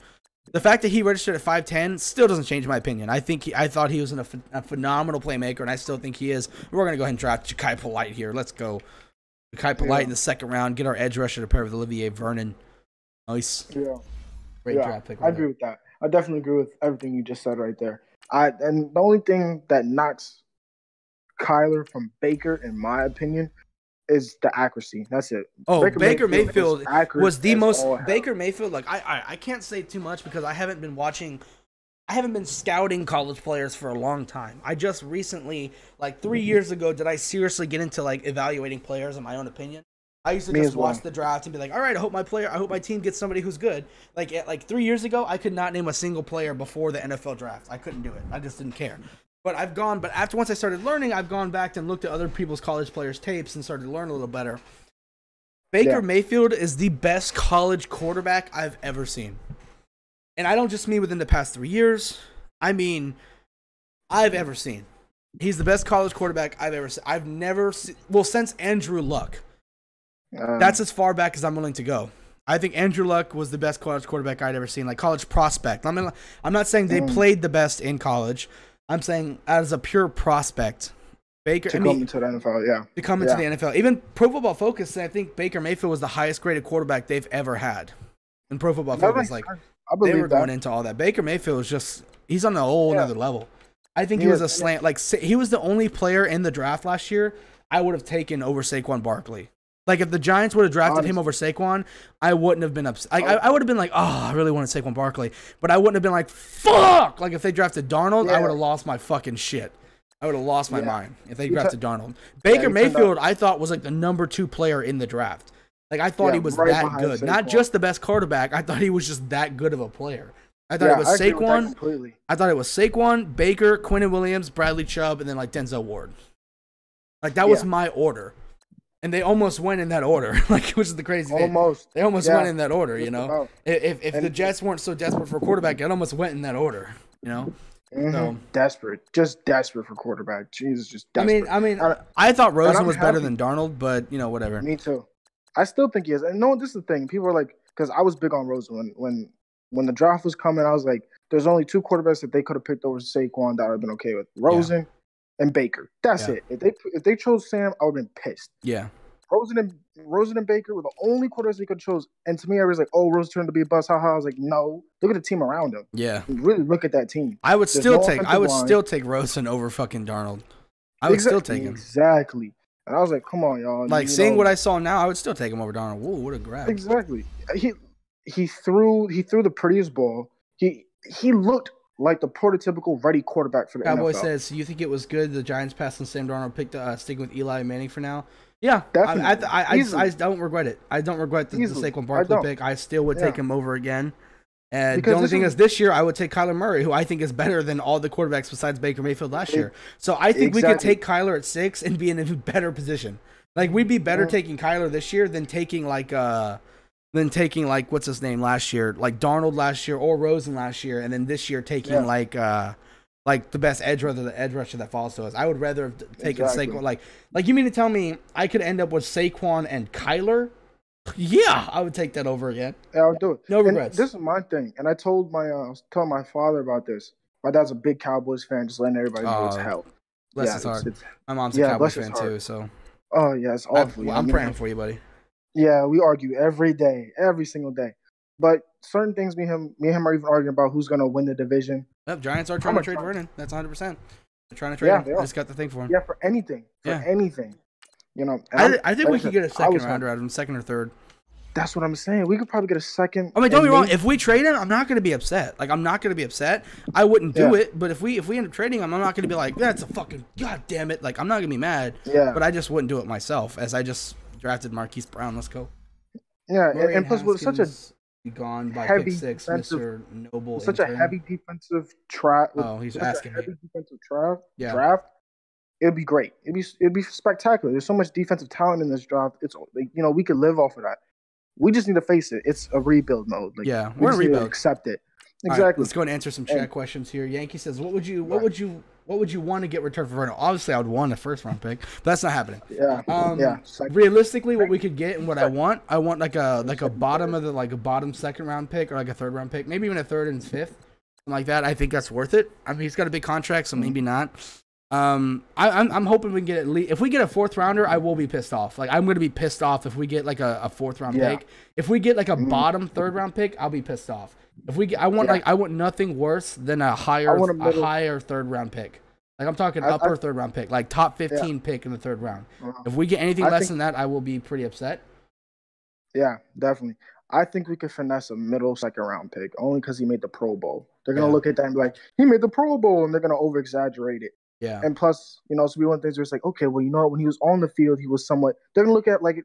The fact that he registered at 5'10" still doesn't change my opinion. I thought he was a phenomenal playmaker, and I still think he is. We're gonna go ahead and draft Ja'Kai Polite here. Let's go. Ja'Kai Polite in the second round. Get our edge rusher to pair with Olivier Vernon. Nice. Yeah. Great draft pick. I agree with that. I definitely agree with everything you just said right there. And the only thing that knocks Kyler from Baker, in my opinion, is the accuracy. That's it. Oh, Baker Mayfield was the most. Baker Mayfield, like I can't say too much because I haven't been scouting college players for a long time. I just recently, like 3 years ago, did I seriously get into like evaluating players in my own opinion. I used to just watch the draft and be like, all right, I hope my team gets somebody who's good. Like 3 years ago, I could not name a single player before the NFL draft. I couldn't do it. I just didn't care. But once I started learning, I've gone back and looked at other people's college players' tapes and started to learn a little better. Baker Mayfield is the best college quarterback I've ever seen. And I don't just mean within the past 3 years. I mean, I've ever seen. He's the best college quarterback I've ever seen. I've never seen, well, since Andrew Luck. That's as far back as I'm willing to go. I think Andrew Luck was the best college quarterback I'd ever seen, like college prospect. I'm not saying they played the best in college. I'm saying as a pure prospect, Baker to come into the NFL, to come into the NFL. Even Pro Football Focus, I think Baker Mayfield was the highest graded quarterback they've ever had. In Pro Football Focus, like they were going into all that. Baker Mayfield is he's on a whole other level. I think he was a slant. Like he was the only player in the draft last year I would have taken over Saquon Barkley. Like, if the Giants would have drafted him over Saquon, I wouldn't have been upset. I would have been like, oh, I really wanted Saquon Barkley. But I wouldn't have been like, fuck! Like, if they drafted Darnold, I would have lost my fucking shit. I would have lost my mind if they drafted Darnold. Baker Mayfield, I thought, was like the number 2 player in the draft. Like, I thought he was that good. Not just the best quarterback. I thought he was just that good of a player. I thought it was Saquon. I thought it was Saquon, Baker, Quinnen Williams, Bradley Chubb, and then, like, Denzel Ward. Like, that was my order. And they almost went in that order, like, which is the crazy thing. They almost went in that order, you know. If the Jets weren't so desperate for a quarterback, it almost went in that order, you know. So, just desperate for quarterback. Jesus, just desperate. I mean, I thought Rosen was better than Darnold, but you know, whatever. Me too. I still think he is. And no, this is the thing. People are like, because I was big on Rosen when the draft was coming. I was like, there's only 2 quarterbacks that they could have picked over Saquon that I would have been okay with. Rosen. And Baker. That's it. If they chose Sam, I would have been pissed. Yeah. Rosen and Baker were the only quarterbacks they could have chose. And to me, I was like, oh, Rosen turned to be a bust. Haha. I was like, no. Look at the team around him. Yeah. Really look at that team. I would still take Rosen over fucking Darnold. I would still take him. Exactly. And I was like, come on, y'all. Like, seeing what I saw now, I would still take him over Darnold. Whoa, what a grab. Exactly. He threw the prettiest ball. He looked like the prototypical ready quarterback for the Cowboy NFL. says, so you think it was good the Giants passed on Sam Darnold, picked sticking with Eli Manning for now? Yeah, definitely. I don't regret it. I don't regret the Saquon Barkley pick. I still would take him over again. And the only thing is, this year I would take Kyler Murray, who I think is better than all the quarterbacks besides Baker Mayfield last year. So I think we could take Kyler at 6 and be in a better position. Like, we'd be better taking Kyler this year than taking what's his name last year, like Darnold last year or Rosen last year, and then this year taking like the best edge rusher that falls to us. I would rather have taken Saquon. Like you mean to tell me I could end up with Saquon and Kyler? Yeah, I would take that over again. Yeah, I would do it. No regrets. This is my thing, and I was telling my father about this. My dad's a big Cowboys fan, just letting everybody know it's hell. Bless his heart. My mom's a Cowboys fan too, so. Oh yeah, it's awful. I'm praying for you, buddy. Yeah, we argue every day, every single day. But certain things, me and him are even arguing about who's going to win the division. Yep, Giants are trying to trade Vernon. That's 100%. They're trying to trade him. I just got the thing for him. Yeah, for anything. Anything. You know, I think we could get a second rounder out of him, second or third. That's what I'm saying. We could probably get a second. I mean, don't be wrong. If we trade him, I'm not going to be upset. Like, I'm not going to be upset. I wouldn't do it. But if we end up trading him, I'm not going to be like, that's a fucking goddamn it. Like, I'm not going to be mad. Yeah. But I just wouldn't do it myself, as I just drafted Marquise Brown. Let's go. Yeah, and plus with such a gone by pick 6, Mr. Noble. Such a heavy defensive draft. Oh, he's asking me. Heavy defensive draft. It'd be great. It'd be spectacular. There's so much defensive talent in this draft. It's we could live off of that. We just need to face it. It's a rebuild mode. Like, yeah, we're in rebuild. Accept it. Exactly. Right, let's go and answer some chat questions here. Yankee says, "What would you want to get returned for Vernon?" Obviously, I would want a first round pick, but that's not happening. Yeah. Realistically, what we could get and what I want like a bottom of a bottom second round pick or like a third round pick, maybe even a third and fifth, something like that. I think that's worth it. I mean, he's got a big contract, so maybe not. I'm hoping we can get at least, if we get a 4th rounder, I will be pissed off. Like, I'm gonna be pissed off if we get like a 4th round pick. If we get like a bottom 3rd round pick, I'll be pissed off. If we get, I want nothing worse than a higher 3rd round pick. Like, I'm talking upper 3rd round pick, like top 15 pick in the 3rd round. If we get anything less than that, I will be pretty upset. Yeah, definitely. I think we could finesse a middle 2nd round pick only because he made the Pro Bowl. They're gonna look at that and be like, he made the Pro Bowl, and they're gonna over exaggerate it. Yeah. And plus, so we one of the things where it's like, okay, well, when he was on the field, he was somewhat. They're gonna look at it like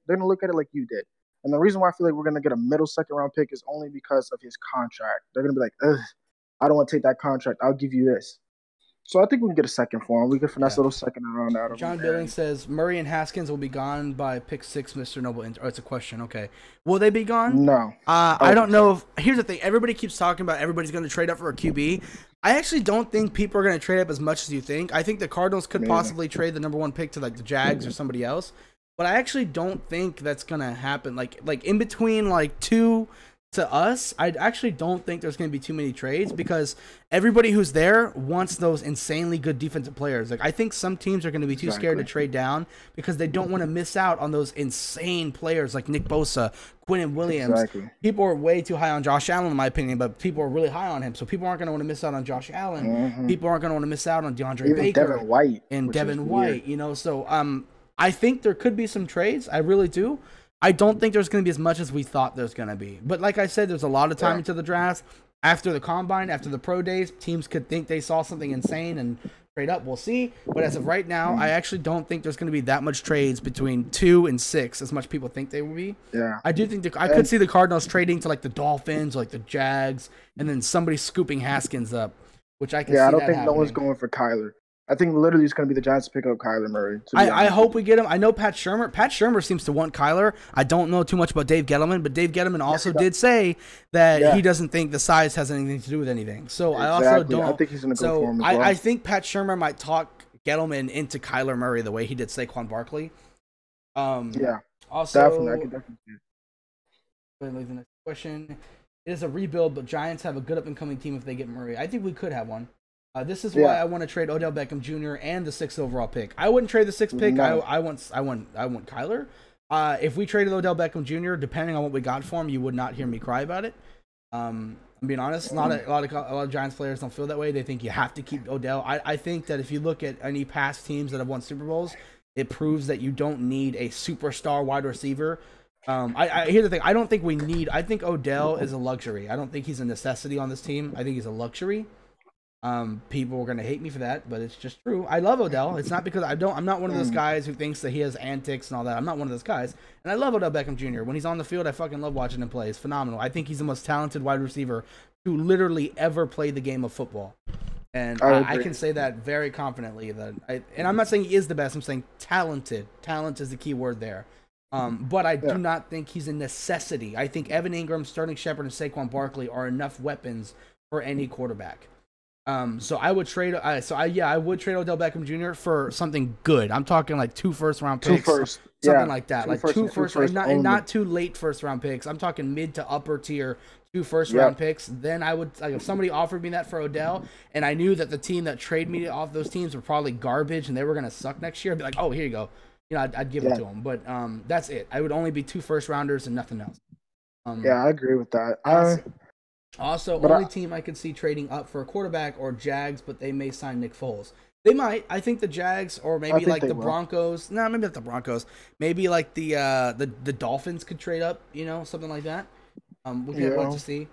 you did. And the reason why I feel like we're gonna get a middle 2nd round pick is only because of his contract. They're gonna be like, ugh, I don't want to take that contract. I'll give you this. So I think we can get a 2nd for him. We can finesse a little 2nd round out of him. John Billings says Murray and Haskins will be gone by pick 6, Mr. Noble. Oh, it's a question. Okay. Will they be gone? No. I don't know. Here's the thing. Everybody keeps talking about everybody's going to trade up for a QB. I actually don't think people are going to trade up as much as you think. I think the Cardinals could possibly trade the number 1 pick to like the Jags or somebody else. But I actually don't think that's going to happen. Like in between like 2 to us, I actually don't think there's going to be too many trades because everybody who's there wants those insanely good defensive players. Like, I think some teams are going to be too scared to trade down because they don't want to miss out on those insane players like Nick Bosa, Quinnen Williams. People are way too high on Josh Allen, in my opinion, but people are really high on him. So people aren't going to want to miss out on Josh Allen. People aren't going to want to miss out on DeAndre Baker Devin White, and Devin White. So I think there could be some trades. I really do. I don't think there's going to be as much as we thought there's going to be. But like I said, there's a lot of time into the draft. After the combine, after the pro days, teams could think they saw something insane and trade up. We'll see. But as of right now, I actually don't think there's going to be that much trades between 2 and 6 as much people think they will be. Yeah. I do think I could see the Cardinals trading to like the Dolphins, like the Jags, and then somebody scooping Haskins up, which I can see I don't that think happening. No one's going for Kyler. I think literally it's going to be the Giants to pick up Kyler Murray. I hope we get him. I know Pat Shurmur seems to want Kyler. I don't know too much about Dave Gettleman, but Dave Gettleman also did say that he doesn't think the size has anything to do with anything. So I also don't. I think he's going to go for him as well. I think Pat Shurmur might talk Gettleman into Kyler Murray the way he did Saquon Barkley. Also, definitely. I can definitely see it. The next question. It is a rebuild, but Giants have a good up-and-coming team if they get Murray. I think we could have one. This is why I want to trade Odell Beckham Jr. and the 6th overall pick. I wouldn't trade the 6th pick. No. I want Kyler. If we traded Odell Beckham Jr., depending on what we got for him, you would not hear me cry about it. I'm being honest. A lot of Giants players don't feel that way. They think you have to keep Odell. I think that if you look at any past teams that have won Super Bowls, it proves that you don't need a superstar wide receiver. Here's the thing. I think Odell is a luxury. I don't think he's a necessity on this team. I think he's a luxury. People are going to hate me for that, but it's just true. I love Odell. It's not because I'm not one of those guys who thinks that he has antics and all that. I'm not one of those guys. And I love Odell Beckham Jr. When he's on the field, I fucking love watching him play. It's phenomenal. I think he's the most talented wide receiver to literally ever play the game of football. And I can say that very confidently. And I'm not saying he is the best. I'm saying talented. Talent is the key word there. But I do not think he's a necessity. I think Evan Ingram, Sterling Shepard, and Saquon Barkley are enough weapons for any quarterback. So I would trade. I would trade Odell Beckham Jr. for something good. I'm talking like 2 first-round picks, something like that, like 2 first, and not 2 late first-round picks. I'm talking mid to upper tier 2 first-round picks. Then I would if somebody offered me that for Odell, and I knew that the team that traded me off those teams were probably garbage and they were gonna suck next year. I'd be like, oh, here you go. I'd give it to them. But that's it. I would only be 2 first-rounders and nothing else. I agree with that. Also, only team I could see trading up for a quarterback or Jags, but they may sign Nick Foles. They might. I think the Jags or maybe like the Broncos. No, maybe not the Broncos. Maybe like the Dolphins could trade up. Something like that. We'll get to see.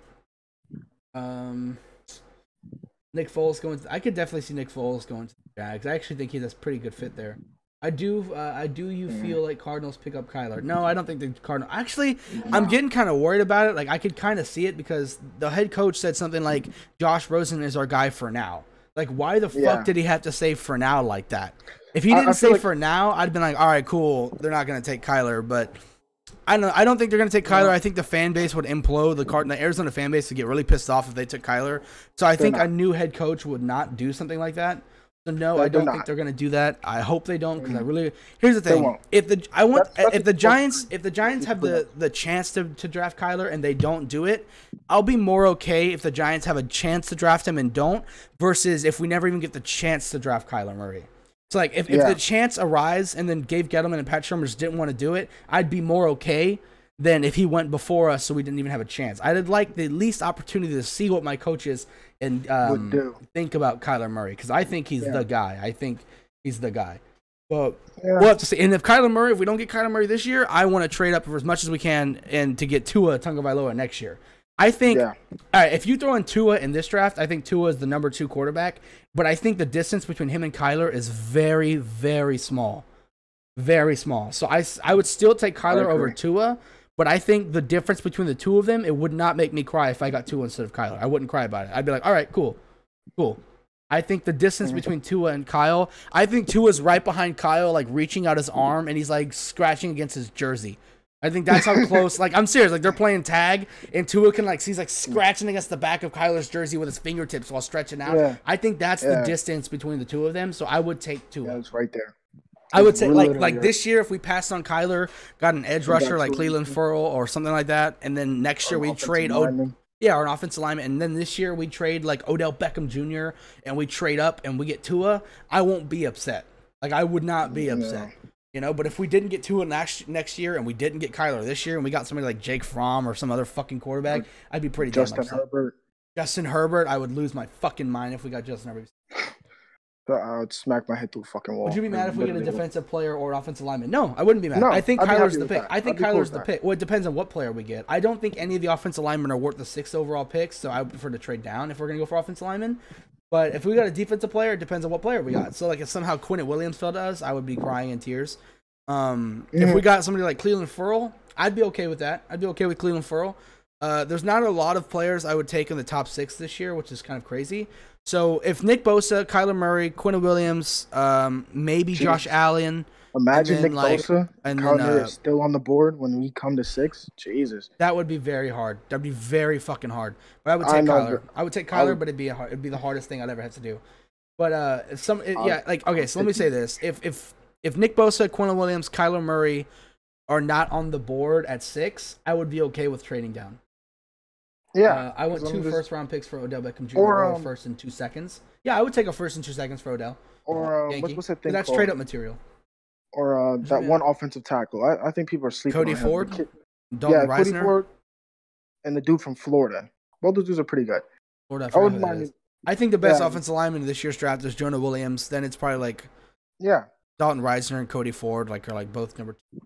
Nick Foles going. I could definitely see Nick Foles going to the Jags. I actually think he's a pretty good fit there. I do. You feel like Cardinals pick up Kyler? No, I don't think the Cardinals. Actually, I'm getting kind of worried about it. Like I could kind of see it because the head coach said something like, "Josh Rosen is our guy for now." Like, why the fuck did he have to say "for now" like that? If he didn't say "for now," I'd been like, "All right, cool. They're not gonna take Kyler." But I don't know. I don't think they're gonna take Kyler. I think the fan base would implode. The Arizona fan base would get really pissed off if they took Kyler. So I think a new head coach would not do something like that. So no, I don't think they're gonna do that. I hope they don't because I really. Here's the thing: if the Giants have the chance to draft Kyler and they don't do it, I'll be more okay if the Giants have a chance to draft him and don't versus if we never even get the chance to draft Kyler Murray. So like if the chance arise and then Gabe Gettleman and Pat Shermer just didn't want to do it, I'd be more okay than if he went before us so we didn't even have a chance. I'd like the least opportunity to see what my coaches and think about Kyler Murray, because I think he's the guy. I think he's the guy. But we'll have to see. And if we don't get Kyler Murray this year, I want to trade up for as much as we can and to get Tua Tagovailoa next year. I think, all right, if you throw in Tua in this draft, I think Tua is the number 2 quarterback. But I think the distance between him and Kyler is very, very small. Very small. So I would still take Kyler over Tua. But I think the difference between the two of them, it would not make me cry if I got Tua instead of Kyler. I wouldn't cry about it. I'd be like, all right, cool. I think the distance between Tua and Kyle, I think Tua's right behind Kyle, like reaching out his arm, and he's like scratching against his jersey. I think that's how close. Like, I'm serious. Like, they're playing tag, and Tua can he's like scratching against the back of Kyler's jersey with his fingertips while stretching out. Yeah. I think that's the distance between the two of them. So I would take Tua. Yeah, it's right there. I would say like this year, if we passed on Kyler, got an edge rusher like Cleveland Ferrell or something like that, and then next year we trade or an offensive lineman, and then this year we trade like Odell Beckham Jr. and we trade up and we get Tua, I won't be upset. Like, I would not be upset, you know. But if we didn't get Tua next year and we didn't get Kyler this year and we got somebody like Jake Fromm or some other fucking quarterback, I'd be pretty damn upset. Justin Herbert, I would lose my fucking mind if we got Justin Herbert. I would smack my head through a fucking wall. Would you be mad if we get a defensive player or offensive lineman? No, I wouldn't be mad. No, I think Kyler's the pick. I think Kyler's the pick. Well, it depends on what player we get. I don't think any of the offensive linemen are worth the 6th overall picks, so I would prefer to trade down if we're going to go for offensive linemen. But if we got a defensive player, it depends on what player we got. So, like, if somehow Quinnen Williams fell to us, I would be crying in tears. If we got somebody like Cleveland Ferrell, I'd be okay with that. I'd be okay with Cleveland Ferrell. There's not a lot of players I would take in the top 6 this year, which is kind of crazy. So if Nick Bosa, Kyler Murray, Quinnen Williams, maybe Josh Allen. Imagine Nick Bosa and Kyler is still on the board when we come to 6. Jesus. That would be very hard. That'd be very fucking hard. But I would take Kyler. I would take Kyler, but it'd be the hardest thing I'd ever have to do. But okay, so let me say this. If Nick Bosa, Quinnen Williams, Kyler Murray are not on the board at 6, I would be okay with trading down. Yeah, I want 2 first-round picks for Odell Beckham Jr. or a first and 2 seconds. Yeah, I would take a first and 2 seconds for Odell. Or what's that thing? That's trade up material. Or that one offensive tackle. I think people are sleeping Cody on him. Ford, Dalton Reisner, Cody Ford, and the dude from Florida. Both those dudes are pretty good. I think the best offensive lineman in this year's draft is Jonah Williams. Then it's probably like Dalton Reisner and Cody Ford are both number 2.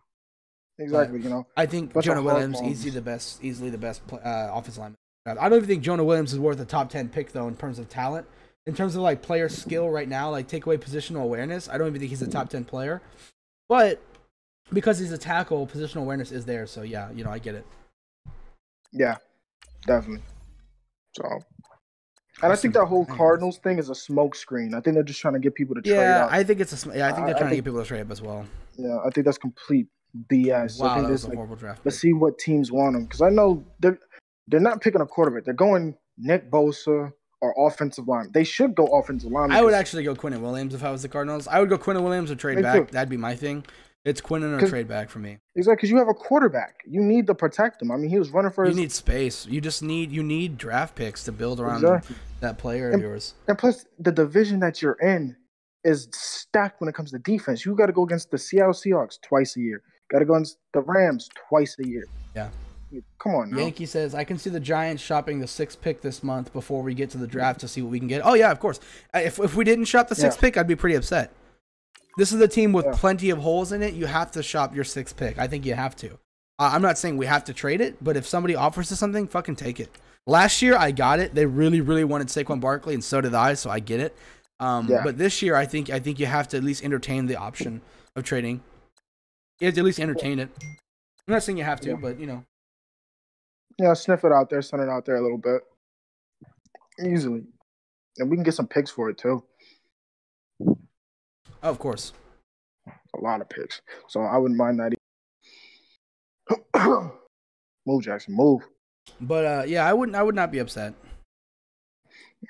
Exactly, you know. I think Jonah Williams easily the best offensive lineman. I don't even think Jonah Williams is worth a top 10 pick though in terms of talent. In terms of like player skill right now, like take away positional awareness, I don't even think he's a top 10 player. But because he's a tackle, positional awareness is there. So yeah, you know, I get it. Yeah, definitely. So, and I think that whole Cardinals thing is a smokescreen. I think they're just trying to get people to trade up. I think it's I think they're trying to get people to trade up as well. Yeah, I think that's complete BS. Wow, that was a horrible draft. Let's see what teams want them, because I know they're not picking a quarterback. They're going Nick Bosa or offensive line. They should go offensive line. I would actually go Quinnen Williams if I was the Cardinals. I would go Quinnen Williams or trade back. That'd be my thing. It's Quinnen or trade back for me. Exactly, because you have a quarterback. You need to protect him. I mean, he was running for You need space. You need draft picks to build around that player of yours. And plus, the division that you're in is stacked when it comes to defense. You got to go against the Seattle Seahawks twice a year. Got to go against the Rams twice a year. Yeah. Come on now. Yankee says, I can see the Giants shopping the 6th pick this month before we get to the draft to see what we can get. Oh, yeah, of course. If we didn't shop the 6th pick, I'd be pretty upset. This is a team with plenty of holes in it. You have to shop your 6th pick. I think you have to. I'm not saying we have to trade it, but if somebody offers us something, fucking take it. Last year, I got it. They really, really wanted Saquon Barkley, and so did I, so I get it. But this year, I think you have to at least entertain the option of trading. You have to at least entertain it. I'm not saying you have to, but, you know. Yeah, sniff it out there, send it out there a little bit. Easily. And we can get some picks for it, too. Oh, of course. A lot of picks. So I wouldn't mind that either. Move, Jackson, move. But, yeah, I would not be upset.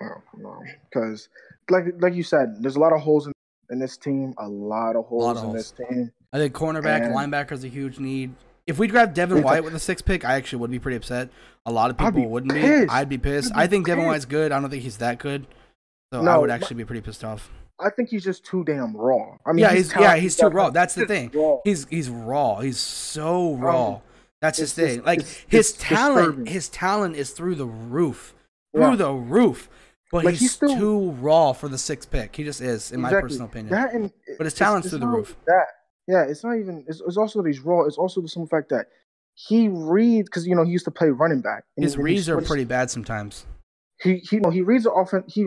No. Because, like you said, there's a lot of holes in this team. A lot of holes in this team. I think cornerback, linebacker is a huge need. If we grabbed Devin White with the 6th pick, I actually would be pretty upset. A lot of people wouldn't be. I'd be pissed. I think Devin White's good. I don't think he's that good. So I would actually be pretty pissed off. I think he's just too damn raw. I mean, yeah, he's too raw. That's the thing. Raw. He's raw. He's so raw. That's his thing. Like his talent is through the roof, the roof. But like, he's too raw for the 6th pick. He just is, in my personal opinion. But his talent's through the roof. Yeah, it's not even. It's also that he's raw. It's also the simple fact that he reads, because he used to play running back. His reads are pretty bad sometimes. He reads the offense. He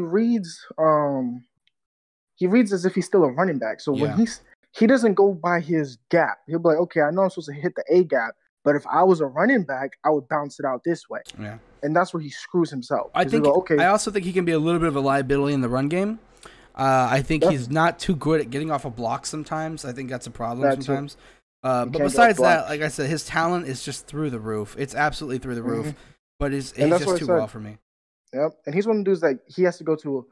reads as if he's still a running back. So when he doesn't go by his gap. He'll be like, okay, I know I'm supposed to hit the A gap, but if I was a running back, I would bounce it out this way. Yeah. And that's where he screws himself. I also think he can be a little bit of a liability in the run game. I think he's not too good at getting off a block sometimes. I think that's a problem sometimes. But besides that, like I said, his talent is just through the roof. It's absolutely through the roof. But he's just too raw for me. Yep. And he's one of the dudes that he has to go to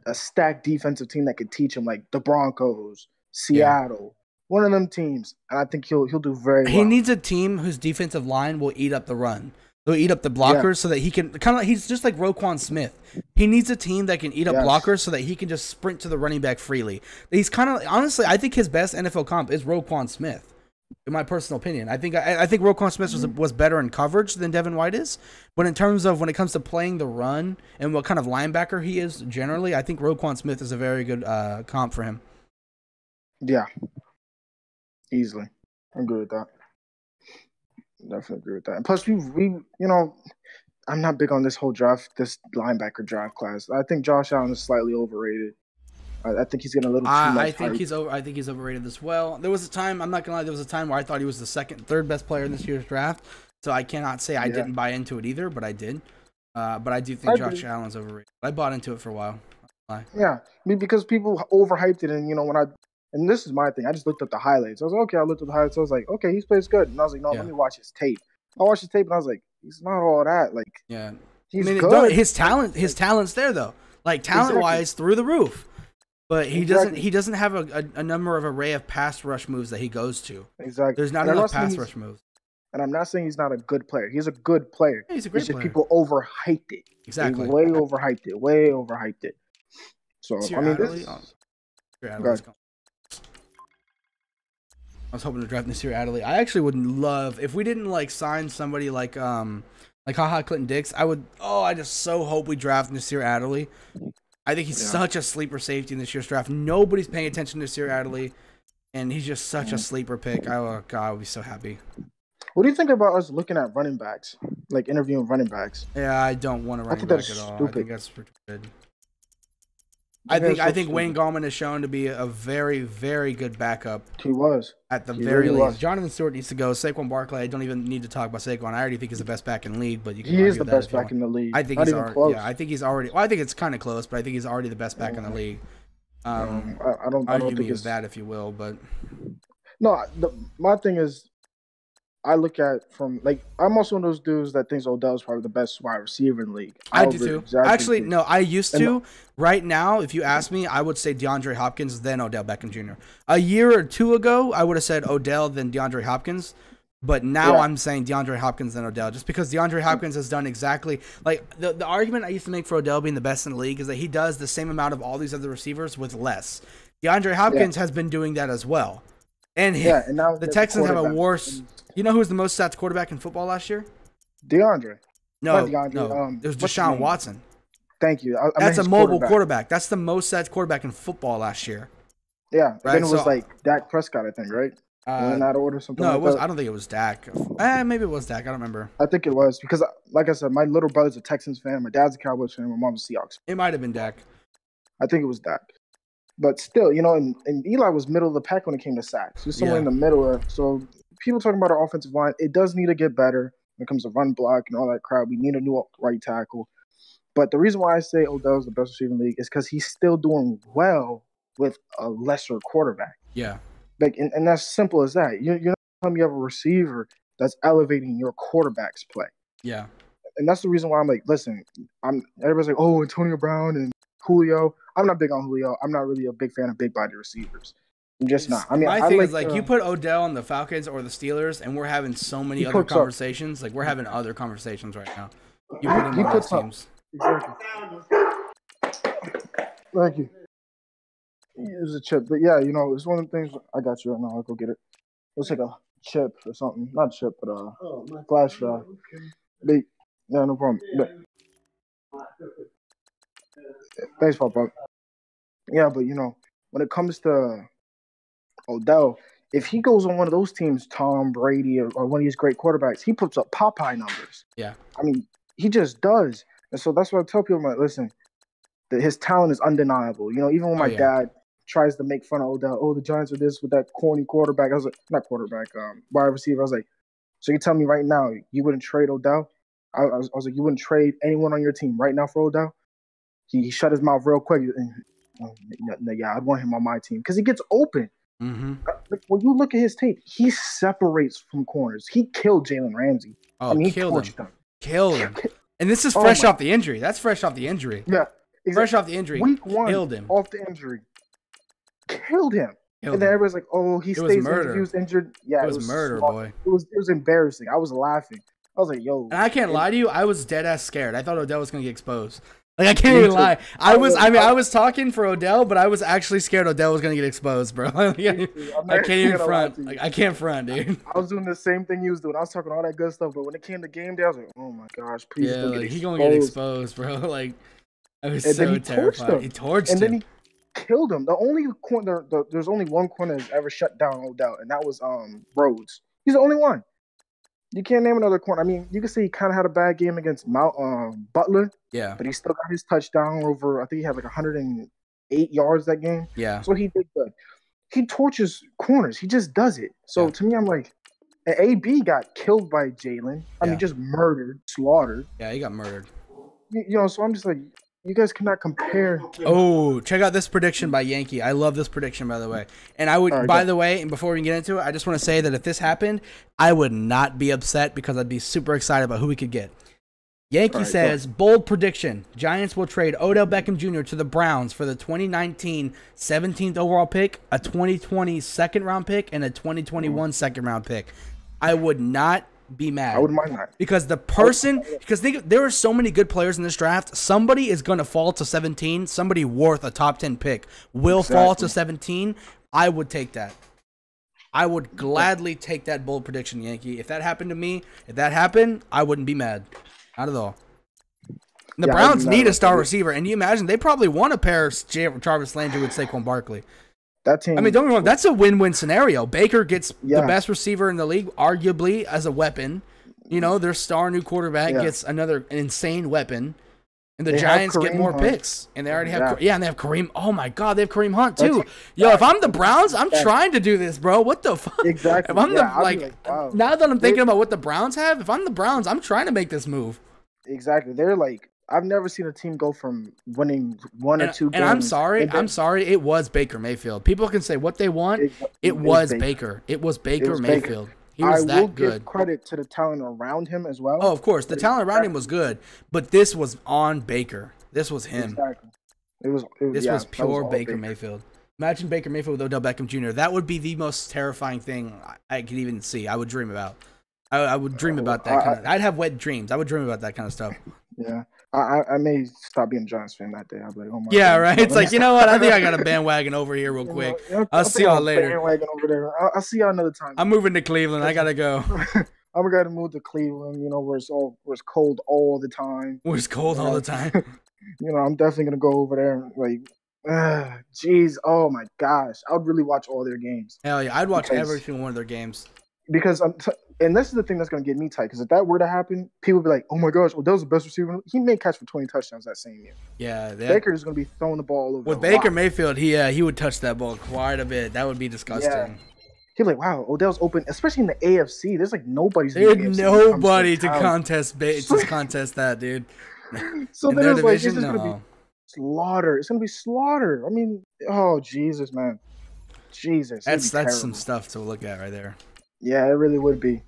a stacked defensive team that could teach him, like the Broncos, Seattle, one of them teams. And I think he'll do very well. He needs a team whose defensive line will eat up the run. They'll eat up the blockers so that he can kind of like, he's just like Roquan Smith. He needs a team that can eat up blockers so that he can just sprint to the running back freely. He's kind of honestly, I think his best NFL comp is Roquan Smith, in my personal opinion. I think Roquan Smith was better in coverage than Devin White is, but in terms of when it comes to playing the run and what kind of linebacker he is generally, I think Roquan Smith is a very good comp for him. Yeah, easily, I agree with that. Definitely agree with that. And plus, I'm not big on this linebacker draft class. I think Josh Allen is slightly overrated. I think he's getting a little too much I think he's overrated as well. There was a time, I'm not gonna lie, there was a time where I thought he was the third best player in this year's draft. So I cannot say I didn't buy into it either, but I did. But I do think Josh Allen's overrated. I bought into it for a while. Yeah, because people overhyped it, and this is my thing. I just looked at the highlights. I was like, okay, I looked at the highlights. I was like, okay, he plays good. And I was like, no, let me watch his tape. I watched his tape, and I was like, he's not all that. Like, he's good. His talent's there though. Like talent-wise, through the roof. But he doesn't have a number of array of pass rush moves that he goes to. Exactly. There's not enough pass rush moves. And I'm not saying he's not a good player. He's a good player. Yeah, he's a great player. People overhyped it. Exactly. Way overhyped it. So I mean, I was hoping to draft Nasir Adderley. I actually would love if we didn't like sign somebody like HaHa Clinton Dix. I just so hope we draft Nasir Adderley. I think he's such a sleeper safety in this year's draft. Nobody's paying attention to Nasir Adderley, and he's just such a sleeper pick. Oh God, I would be so happy. What do you think about us looking at running backs, like interviewing running backs? Yeah, I don't want to running back at all. I think that's stupid. I think Wayne Gallman has shown to be a very, very good backup. He was. At the very least. Jonathan Stewart needs to go. Saquon Barkley, I don't even need to talk about Saquon. I already think he's the best back in the league, but he is the best back in the league. I think he's already close. Yeah, I think he's already I think it's kind of close, but I think he's already the best back in the league. I don't think it's that, if you will, but no, my thing is I look at I'm also one of those dudes that thinks Odell's probably the best wide receiver in the league. I do too. Actually, no, I used to. Right now, if you ask me, I would say DeAndre Hopkins, then Odell Beckham Jr. A year or two ago, I would have said Odell, then DeAndre Hopkins. But now I'm saying DeAndre Hopkins, then Odell. Just because DeAndre Hopkins has done exactly like the argument I used to make for Odell being the best in the league is that he does the same amount of all these other receivers with less. DeAndre Hopkins has been doing that as well. And now the Texans have a worse. You know who was the most stats quarterback in football last year? DeAndre. No. It was Deshaun Watson. Thank you. That's a mobile quarterback. That's the most stats quarterback in football last year. Yeah. Right? Then it was like Dak Prescott, I think, right? In that order, something. No, it was. I don't think it was Dak. Maybe it was Dak. I don't remember. I think it was because, like I said, my little brother's a Texans fan. My dad's a Cowboys fan. My mom's a Seahawks. It might have been Dak. I think it was Dak. But still, and Eli was middle of the pack when it came to sacks. He was somewhere in the middle. So people talking about our offensive line, it does need to get better when it comes to run block and all that crap. We need a new right tackle. But the reason why I say Odell's the best receiver in the league is because he's still doing well with a lesser quarterback. Yeah. And that's simple as that. You're not telling me you have a receiver that's elevating your quarterback's play. Yeah. And that's the reason why I'm like, listen, everybody's like, oh, Antonio Brown and Julio. I'm not big on Julio. I'm not really a big fan of big body receivers. I'm just not. I mean, my thing is you put Odell on the Falcons or the Steelers, and we're having so many other conversations. Like we're having other conversations right now. You put him on those teams. Exactly. Thank you. It was a chip, but yeah, you know, it's one of the things. I got you right now. I'll go get it. It's like a chip or something. Not chip, but flash drive. But, yeah, no problem. But, thanks, Papa. Yeah, but you know, when it comes to Odell, if he goes on one of those teams, Tom Brady or one of these great quarterbacks, he puts up Popeye numbers. Yeah. I mean, he just does. And so that's what I tell people, I'm like, listen, that his talent is undeniable. You know, even when my dad tries to make fun of Odell, oh, the Giants are this with that corny quarterback. I was like, not quarterback, wide receiver. I was like, so you tell me right now you wouldn't trade Odell? I was like, you wouldn't trade anyone on your team right now for Odell? He shut his mouth real quick. Yeah, I'd want him on my team because he gets open. Mm-hmm. Like, when you look at his tape, he separates from corners. He killed Jalen Ramsey. Oh, I mean, he torched him. Killed him. And this is fresh off the injury. That's fresh off the injury. Yeah. Exactly. Fresh off the injury. Week 1, killed him. Off the injury. Killed him. And then everybody's like, oh, he stays injured. He was injured. Yeah, it was murder, boy. It was embarrassing. I was laughing. I was like, yo. And I can't lie to you. I was dead ass scared. I thought Odell was going to get exposed. Like, I can't even lie. I was talking for Odell, but I was actually scared Odell was going to get exposed, bro. I can't even front. Like, I can't front, dude. I was doing the same thing you was doing. I was talking all that good stuff, but when it came to game day, I was like, oh my gosh, please don't get exposed. He's going to get exposed, bro. Like, I was so terrified. He torched him. And then he killed him. The only corner, there's only one corner that's ever shut down Odell, and that was Rhodes. He's the only one. You can't name another corner. I mean, you can say he kind of had a bad game against Butler. Yeah. But he still got his touchdown over, I think he had like 108 yards that game. Yeah. So he did good. He torches corners. He just does it. So to me, I'm like, AB got killed by Jalen. I mean, just murdered, slaughtered. Yeah, he got murdered. You know, so I'm just like, you guys cannot compare. Oh, check out this prediction by Yankee. I love this prediction, by the way. And I would, by the way, and before we get into it, I just want to say that if this happened, I would not be upset because I'd be super excited about who we could get. Yankee says, bold prediction, Giants will trade Odell Beckham Jr. to the Browns for the 2019 17th overall pick, a 2020 second-round pick, and a 2021 second-round pick. I would not be mad. I wouldn't mind that. Because there are so many good players in this draft. Somebody is going to fall to 17. Somebody worth a top 10 pick will fall to 17. I would take that. I would gladly take that bold prediction, Yankee. If that happened to me, I wouldn't be mad. Not at all. The Browns need a star receiver, and you imagine they probably want to pair Jarvis Landry with Saquon Barkley. That team. I mean, don't get me wrong. That's a win-win scenario. Baker gets the best receiver in the league, arguably as a weapon. You know, their star new quarterback gets an insane weapon, and the Giants get more picks. And they already have, and they have Kareem. Oh my God, they have Kareem Hunt too. If I'm the Browns, I'm trying to do this, bro. What the fuck? Exactly. If I'm now that I'm thinking about what the Browns have, if I'm the Browns, I'm trying to make this move. Exactly. They're like, I've never seen a team go from winning one or two games. And I'm sorry, it was Baker Mayfield. People can say what they want. It was Baker. It was Baker Mayfield. He was that good. I will give credit to the talent around him as well. Oh, of course. The talent around him was good, but this was on Baker. This was him. Exactly. This was pure Baker Mayfield. Imagine Baker Mayfield with Odell Beckham Jr. That would be the most terrifying thing I could even see. I would dream about. I would dream about that. I'd have wet dreams. I would dream about that kind of stuff. Yeah. I may stop being a Giants fan that day. I'll be like, oh my God. Right? It's like, you know what? I think I got a bandwagon over here real quick. I'll see y'all later. Bandwagon over there. I'll see y'all another time. I'm moving to Cleveland. I got to go. I'm going to move to Cleveland, you know, where it's cold all the time. Where it's cold all the time. You know, I'm definitely going to go over there. Like, jeez. Oh, my gosh. I would really watch all their games. Hell yeah. I'd watch every single one of their games. Because and this is the thing that's going to get me tight. Because if that were to happen, people would be like, "Oh my gosh, Odell's the best receiver." He may catch for 20 touchdowns that same year. Yeah, Baker is going to be throwing the ball over. With Baker Mayfield, he would touch that ball quite a bit. That would be disgusting. Yeah. He's like, "Wow, Odell's open," especially in the AFC. There's like nobody's. There's nobody to contest that, dude. So then it's like it's just going to be slaughter. It's going to be slaughter. I mean, oh Jesus, man, Jesus. That's some stuff to look at right there. Yeah, it really would be.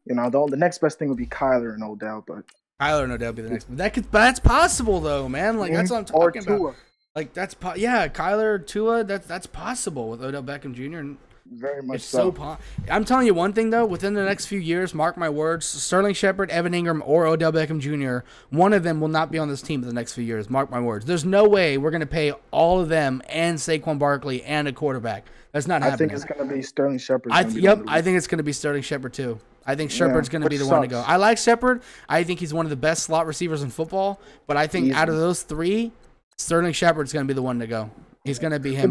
You know, the next best thing would be Kyler and Odell, but Kyler and Odell would be the next. That's possible though, man. Like that's what I'm talking about. Like Kyler, Tua. That's possible with Odell Beckham Jr. Very much It's so. I'm telling you one thing though. Within the next few years, mark my words, Sterling Shepard, Evan Ingram, or Odell Beckham Jr. One of them will not be on this team for the next few years. Mark my words. There's no way we're gonna pay all of them and Saquon Barkley and a quarterback. That's not happening. I think it's gonna be Sterling Shepard. I think it's gonna be Sterling Shepard too. I think Shepard's going to be the one to go. I like Shepard. I think he's one of the best slot receivers in football. But I think out of those three, Sterling Shepard's going to be the one to go. He's going to be him.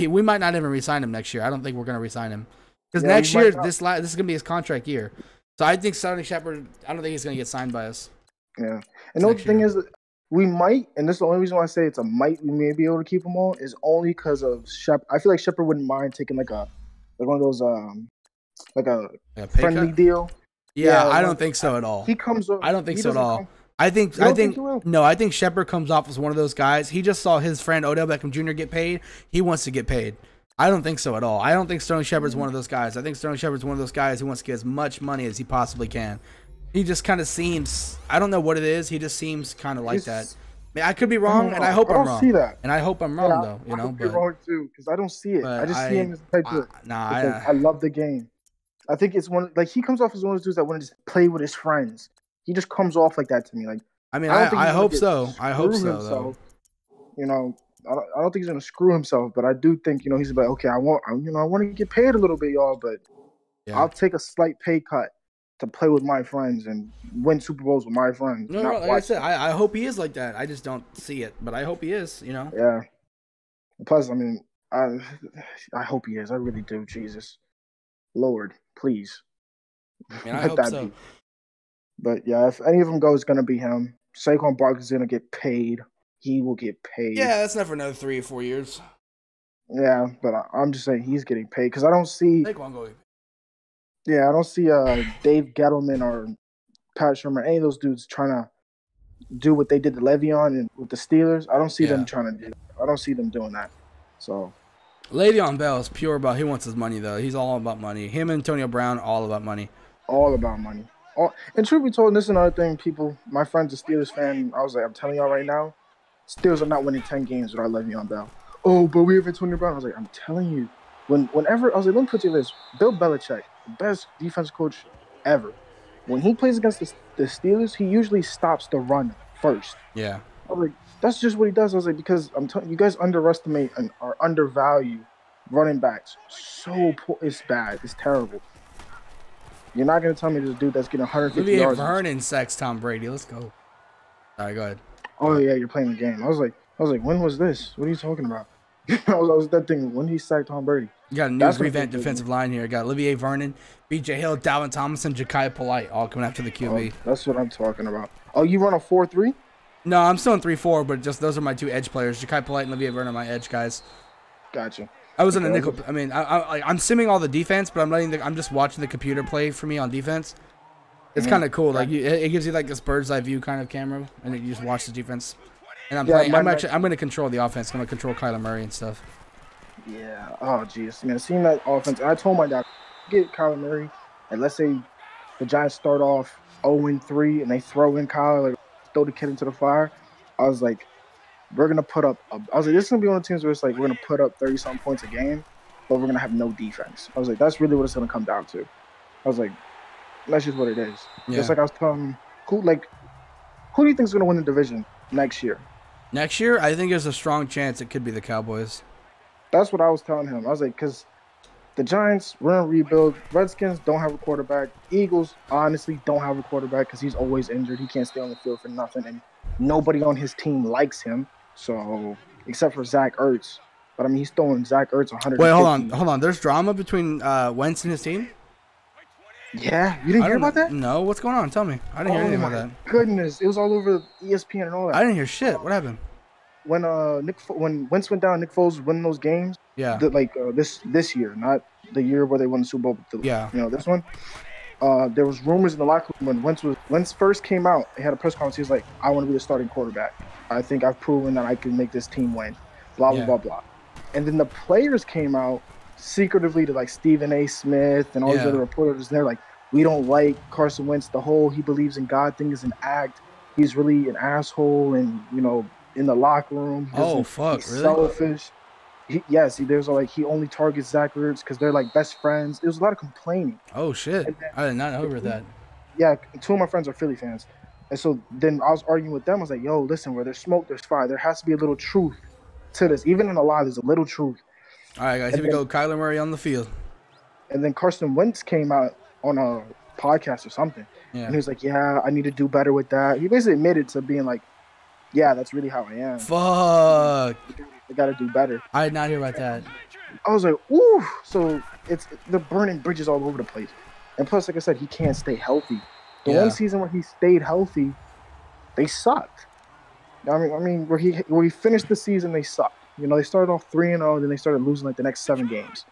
We might not even re-sign him next year. I don't think we're going to re-sign him. Because next year, this is going to be his contract year. So I think Sterling Shepard, I don't think he's going to get signed by us. Yeah. And the thing is, we might, and this is the only reason why I say it's a might, we may be able to keep him on, is only because of Shepard. I feel like Shepard wouldn't mind taking like one of those like a friendly cut? Deal. Yeah, I don't think so at all. He comes up. I don't think so at all. I think Shepard comes off as one of those guys. He just saw his friend Odell Beckham Jr. get paid. He wants to get paid. I don't think so at all. I don't think Sterling Shepard's one of those guys. I think Sterling Shepard's one of those guys who wants to get as much money as he possibly can. He just kind of seems, I don't know what it is. He just seems kind of like that. I mean, I could be wrong, and I hope I'm wrong. See that. And I hope I'm wrong, though. You know, I could be wrong too, because I don't see it. I just see him as the type of. I love the game. I think it's he comes off as one of those dudes that want to just play with his friends. He just comes off like that to me. Like, I mean, I hope so. I hope so. Though. You know, I don't think he's gonna screw himself, but I do think he's like, okay, I want to get paid a little bit, y'all, but I'll take a slight pay cut to play with my friends and win Super Bowls with my friends. No, like I said, I hope he is like that. I just don't see it, but I hope he is. You know. Yeah. Plus, I mean, I hope he is. I really do. Jesus, Lord, please. I mean, I hope so. But yeah, if any of them go, it's gonna be him. Saquon Barkley's gonna get paid. He will get paid. Yeah, that's not for another 3 or 4 years. Yeah, but I'm just saying he's getting paid because I don't see. Saquon go. Yeah, I don't see Dave Gettleman or Pat Shermer, any of those dudes trying to do what they did to Le'Veon and with the Steelers. I don't see them trying to do that. I don't see them doing that. So Le'Veon Bell is pure about he wants his money though. He's all about money. Him and Antonio Brown, all about money. All about money. And truth be told, and this is another thing, people, my friend's a Steelers fan. I was like, I'm telling y'all right now, Steelers are not winning 10 games without Le'Veon Bell. Oh, but we have Antonio Brown. I was like, I'm telling you. Whenever I was like, let me put you this. Bill Belichick, the best defense coach ever. When he plays against the Steelers, he usually stops the run first. Yeah. I was like, that's just what he does. I was like, because I'm telling you, guys underestimate and are undervalue running backs. So poor. It's bad. It's terrible. You're not going to tell me this dude that's getting 150 yards. Vernon sacks Tom Brady. Let's go. All right, go ahead. Oh, yeah, you're playing the game. I was like, when was this? What are you talking about? I was that thing when he sacked Tom Brady. You got a new revamped defensive line here. You got Olivier Vernon, B.J. Hill, Dalvin Tomlinson, Ja'Kai Polite, all coming after the QB. Oh, that's what I'm talking about. Oh, you run a 4-3? No, I'm still in 3-4, but just those are my two edge players. Ja'Kai Polite and Olivier Vernon are my edge guys. Gotcha. I was in the nickel. I mean, I'm simming all the defense, but I'm just watching the computer play for me on defense. It's kind of cool. Like it gives you like this bird's eye view kind of camera, and you just watch the defense. And I'm playing. I'm going to control the offense. I'm going to control Kyler Murray and stuff. Yeah. Oh, jeez, man. Seeing that offense, I told my dad, get Kyler Murray, and let's say the Giants start off 0-3, and they throw in Kyler, like, throw the kid into the fire. I was like, we're gonna put up. I was like, this is gonna be one of the teams where it's like we're gonna put up 30-something points a game, but we're gonna have no defense. I was like, that's really what it's gonna come down to. I was like, that's just what it is. Yeah. Just like I was telling, who do you think is gonna win the division next year? Next year, I think there's a strong chance it could be the Cowboys. That's what I was telling him. I was like, because the Giants, we're in rebuild. Redskins don't have a quarterback. Eagles, honestly, don't have a quarterback because he's always injured. He can't stay on the field for nothing, and nobody on his team likes him. So, except for Zach Ertz. But, I mean, he's throwing Zach Ertz 150. Wait, hold on. There's drama between Wentz and his team? Yeah. You didn't hear about that? No. What's going on? Tell me. I didn't hear anything about that. Goodness. It was all over ESPN and all that. I didn't hear shit. What happened? When Wentz went down, Nick Foles won those games. Yeah. This year, not the year where they won the Super Bowl. This one. There was rumors in the locker room when Wentz first came out. They had a press conference. He was like, "I want to be the starting quarterback. I think I've proven that I can make this team win." Blah blah blah blah. And then the players came out secretively to like Stephen A. Smith and all these other reporters. And they're like, "We don't like Carson Wentz. The whole he believes in God thing is an act. He's really an asshole, and in the locker room, really? Selfish. There's like he only targets Zach Ertz because they're like best friends. There was a lot of complaining. Oh shit! Then, I did not know about that. Yeah, 2 of my friends are Philly fans, and so then I was arguing with them. I was like, "Yo, listen, where there's smoke, there's fire. There has to be a little truth to this. Even in a lie, there's a little truth." All right, guys, here we go. Kyler Murray on the field. And then Carson Wentz came out on a podcast or something, and he was like, "Yeah, I need to do better with that." He basically admitted to being like, "Yeah, that's really how I am. Fuck, I got to do better." I did not hear about that. I was like, "Ooh!" So they're burning bridges all over the place, and plus, like I said, he can't stay healthy. The one season where he stayed healthy, they sucked. I mean, where he finished the season, they sucked. You know, they started off 3-0, then they started losing like the next 7 games.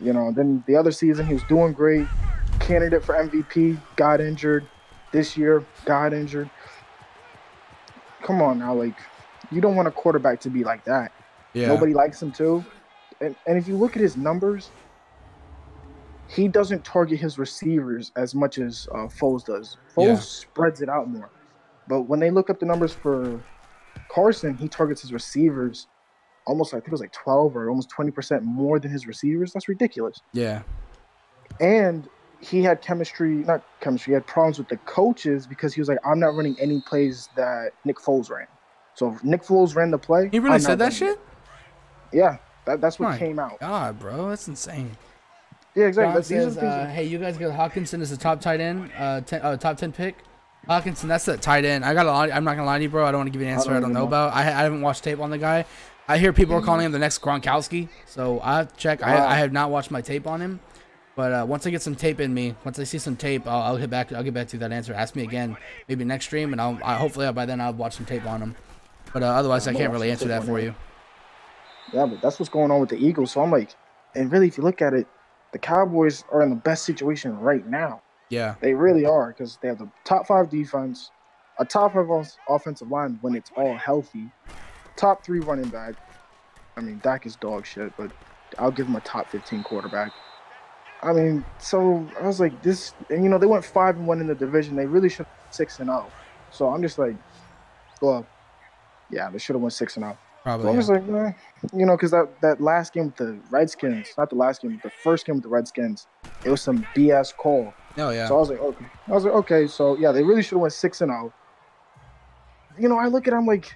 You know, then the other season he was doing great, candidate for MVP, got injured. This year, got injured. Come on now, like you don't want a quarterback to be like that. Yeah. Nobody likes him too. And if you look at his numbers, he doesn't target his receivers as much as Foles does. Foles spreads it out more. But when they look up the numbers for Carson, he targets his receivers almost, I think it was like 12 or almost 20% more than his receivers. That's ridiculous. Yeah. And he had he had problems with the coaches because he was like, I'm not running any plays that Nick Foles ran. So if Nick Foles ran the play. He really said that shit? Yeah. That's what came out. God, bro. That's insane. Yeah, exactly. Says, hey, you guys got Hawkinson as the top tight end, top 10 pick. Hawkinson, that's the tight end. I'm not gonna lie to you, bro. I don't want to give you an answer I don't know about. I haven't watched tape on the guy. I hear people are calling him the next Gronkowski, so I check. I have not watched my tape on him, but once I get some tape in me, once I see some tape, I'll get back to you that answer. Ask me again, maybe next stream, and hopefully by then I'll watch some tape on him. But otherwise, I can't really answer that for you. Yeah, but that's what's going on with the Eagles. So I'm like, and really, if you look at it, the Cowboys are in the best situation right now. Yeah, they really are because they have the top 5 defense, a top 5 offensive line when it's all healthy, top 3 running back. I mean, Dak is dog shit, but I'll give him a top 15 quarterback. I mean, so I was like, this, and you know, they went 5-1 in the division. They really should have 6-0. So I'm just like, well, yeah, they should have went 6-0. Probably. So I'm just like, you know, because that last game with the Redskins, not the last game, but the first game with the Redskins, it was some BS call. Oh yeah. So I was like, okay. So yeah, they really should have went 6-0. You know, I look at it, I'm like,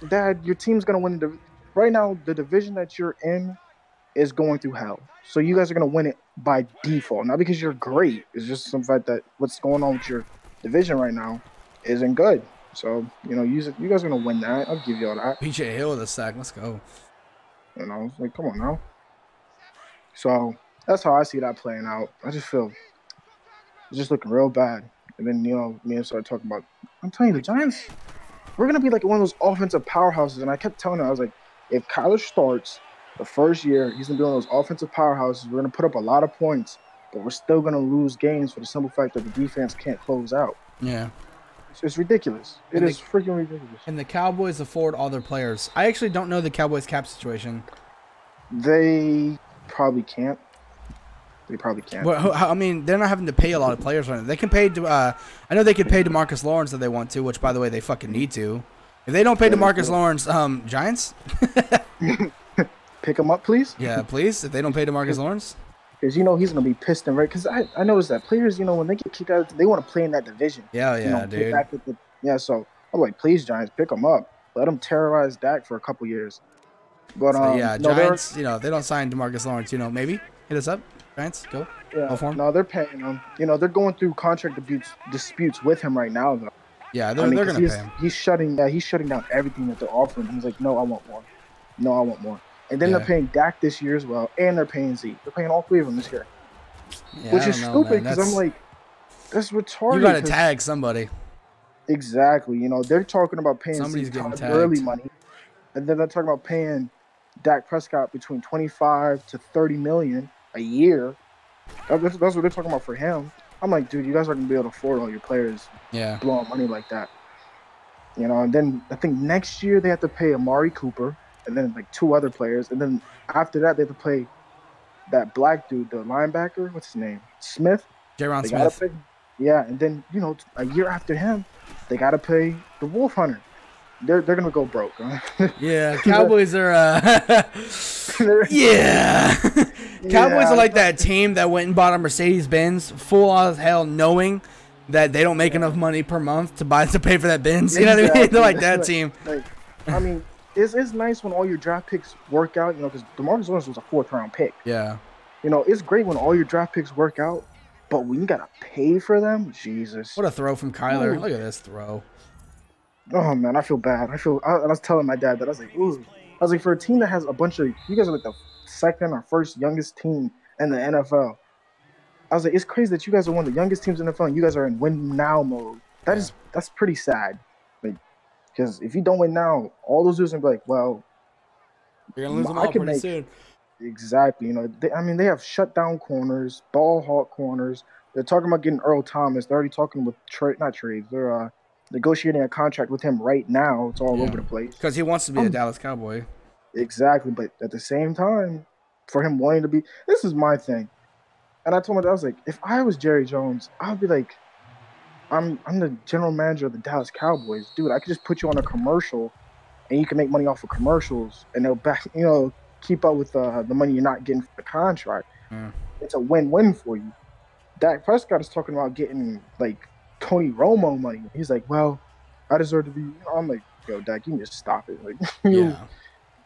Dad, your team's gonna win right now. The division that you're in is going through hell. So you guys are gonna win it by default, not because you're great. It's just some fact that what's going on with your division right now isn't good. So you know, you guys are gonna win that. I'll give you all that. PJ Hill with a sack. Let's go. You know, it's like, come on now. So that's how I see that playing out. I just feel it's just looking real bad. And then, you know, me and started talking about, I'm telling you, the Giants, we're going to be like one of those offensive powerhouses. And I kept telling her, I was like, if Kyler starts the first year, he's going to be one of those offensive powerhouses. We're going to put up a lot of points, but we're still going to lose games for the simple fact that the defense can't close out. Yeah. It's ridiculous. It is freaking ridiculous. And the Cowboys afford all their players. I actually don't know the Cowboys cap situation. They probably can't. They probably can't. Well, I mean, they're not having to pay a lot of players right now. They can pay. I know they could pay DeMarcus Lawrence if they want to, which, by the way, they fucking need to. If they don't pay DeMarcus Lawrence, Giants, pick him up, please. Yeah, please. If they don't pay DeMarcus Lawrence, because you know he's gonna be pissed and right. Because I noticed that players, you know, when they get kicked out, they want to play in that division. Yeah, you know, dude. So I'm like, please, Giants, pick him up. Let him terrorize Dak for a couple years. But so, yeah, Giants, you know, they don't sign DeMarcus Lawrence. You know, maybe hit us up. Giants, go. Yeah. Go for him. No, they're paying him. You know, they're going through contract disputes with him right now, though. Yeah, they're gonna pay him. He's shutting down everything that they're offering. He's like, no, I want more. No, I want more. And then they're paying Dak this year as well, and they're paying Zeke. They're paying all 3 of them this year, which is stupid because I'm like, that's retarded. You gotta tag somebody. Exactly. You know, they're talking about paying Somebody's getting tagged. early money, and then they're talking about paying Dak Prescott between 25 to 30 million a year. That's what they're talking about for him. I'm like, dude, you guys aren't gonna be able to afford all your players blowing money like that. You know, and then I think next year they have to pay Amari Cooper and then like 2 other players, and then after that they have to pay that black dude, the linebacker, what's his name? Smith. Jaron Smith. And then, you know, a year after him, they gotta pay the Wolf Hunter. they're gonna go broke. Huh? Yeah, Cowboys are. Yeah, Cowboys are like that team that went and bought a Mercedes Benz full as hell, knowing that they don't make enough money per month to pay for that Benz. You know what I mean? They're like that team. I mean, it's nice when all your draft picks work out. You know, because DeMarcus Lawrence was a 4th-round pick. Yeah. You know, it's great when all your draft picks work out, but when you gotta pay for them, Jesus. What a throw from Kyler! Look at this throw. Oh man, I feel bad. I was telling my dad that I was like, ooh. I was like, for a team that has a bunch of, you guys are like the 2nd or 1st youngest team in the NFL. I was like, it's crazy that you guys are one of the youngest teams in the NFL and you guys are in win now mode. That's pretty sad. Like, because if you don't win now, all those dudes are gonna be like, well, you're gonna lose them all pretty soon. Exactly. You know, they have shutdown corners, ball hawk corners. They're talking about getting Earl Thomas. They're already talking with not trades. They're negotiating a contract with him right now. It's all over the place. Because he wants to be a Dallas Cowboy. Exactly. But at the same time, for him wanting to be, this is my thing. And I told my dad, I was like, if I was Jerry Jones, I would be like, I'm the general manager of the Dallas Cowboys. Dude, I could just put you on a commercial and you can make money off of commercials and they'll keep up with the money you're not getting for the contract. It's a win-win for you. Dak Prescott is talking about getting like Tony Romo money. He's like, well, I deserve to be. I'm like, yo, Dak, you can just stop it. Like,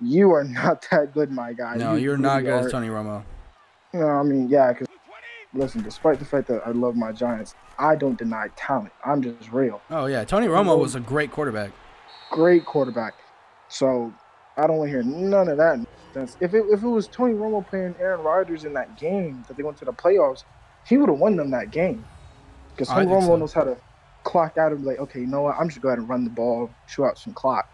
you are not that good, my guy. No, you're not good as Tony Romo. No, I mean, yeah, because listen, despite the fact that I love my Giants, I don't deny talent. I'm just real. Oh yeah, Tony Romo was a great quarterback. Great quarterback. So I don't want to hear none of that. If it was Tony Romo playing Aaron Rodgers in that game that they went to the playoffs, he would have won them that game. Because Tony Romo knows how to clock out and be like, okay, you know what? I'm just going to go ahead and run the ball, shoot out some clock.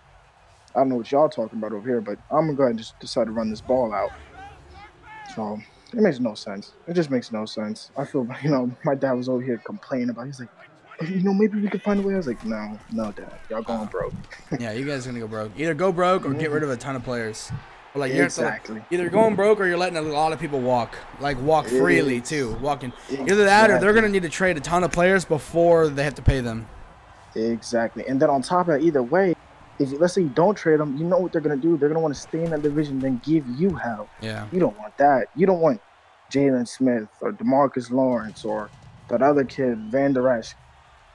I don't know what y'all talking about over here, but I'm going to go ahead and just decide to run this ball out. So it makes no sense. It just makes no sense. I feel, my dad was over here complaining about it. He's like, maybe we could find a way. I was like, no, Dad. Y'all going broke. Yeah, you guys are going to go broke. Either go broke or get rid of a ton of players. Like exactly. Either going broke or you're letting a lot of people walk freely too. Either that or they're gonna need to trade a ton of players before they have to pay them. Exactly. And then on top of that, either way, let's say you don't trade them, you know what they're gonna do? They're gonna want to stay in that division, then give you hell. Yeah. You don't want that. You don't want Jalen Smith or DeMarcus Lawrence or that other kid Van Der Esch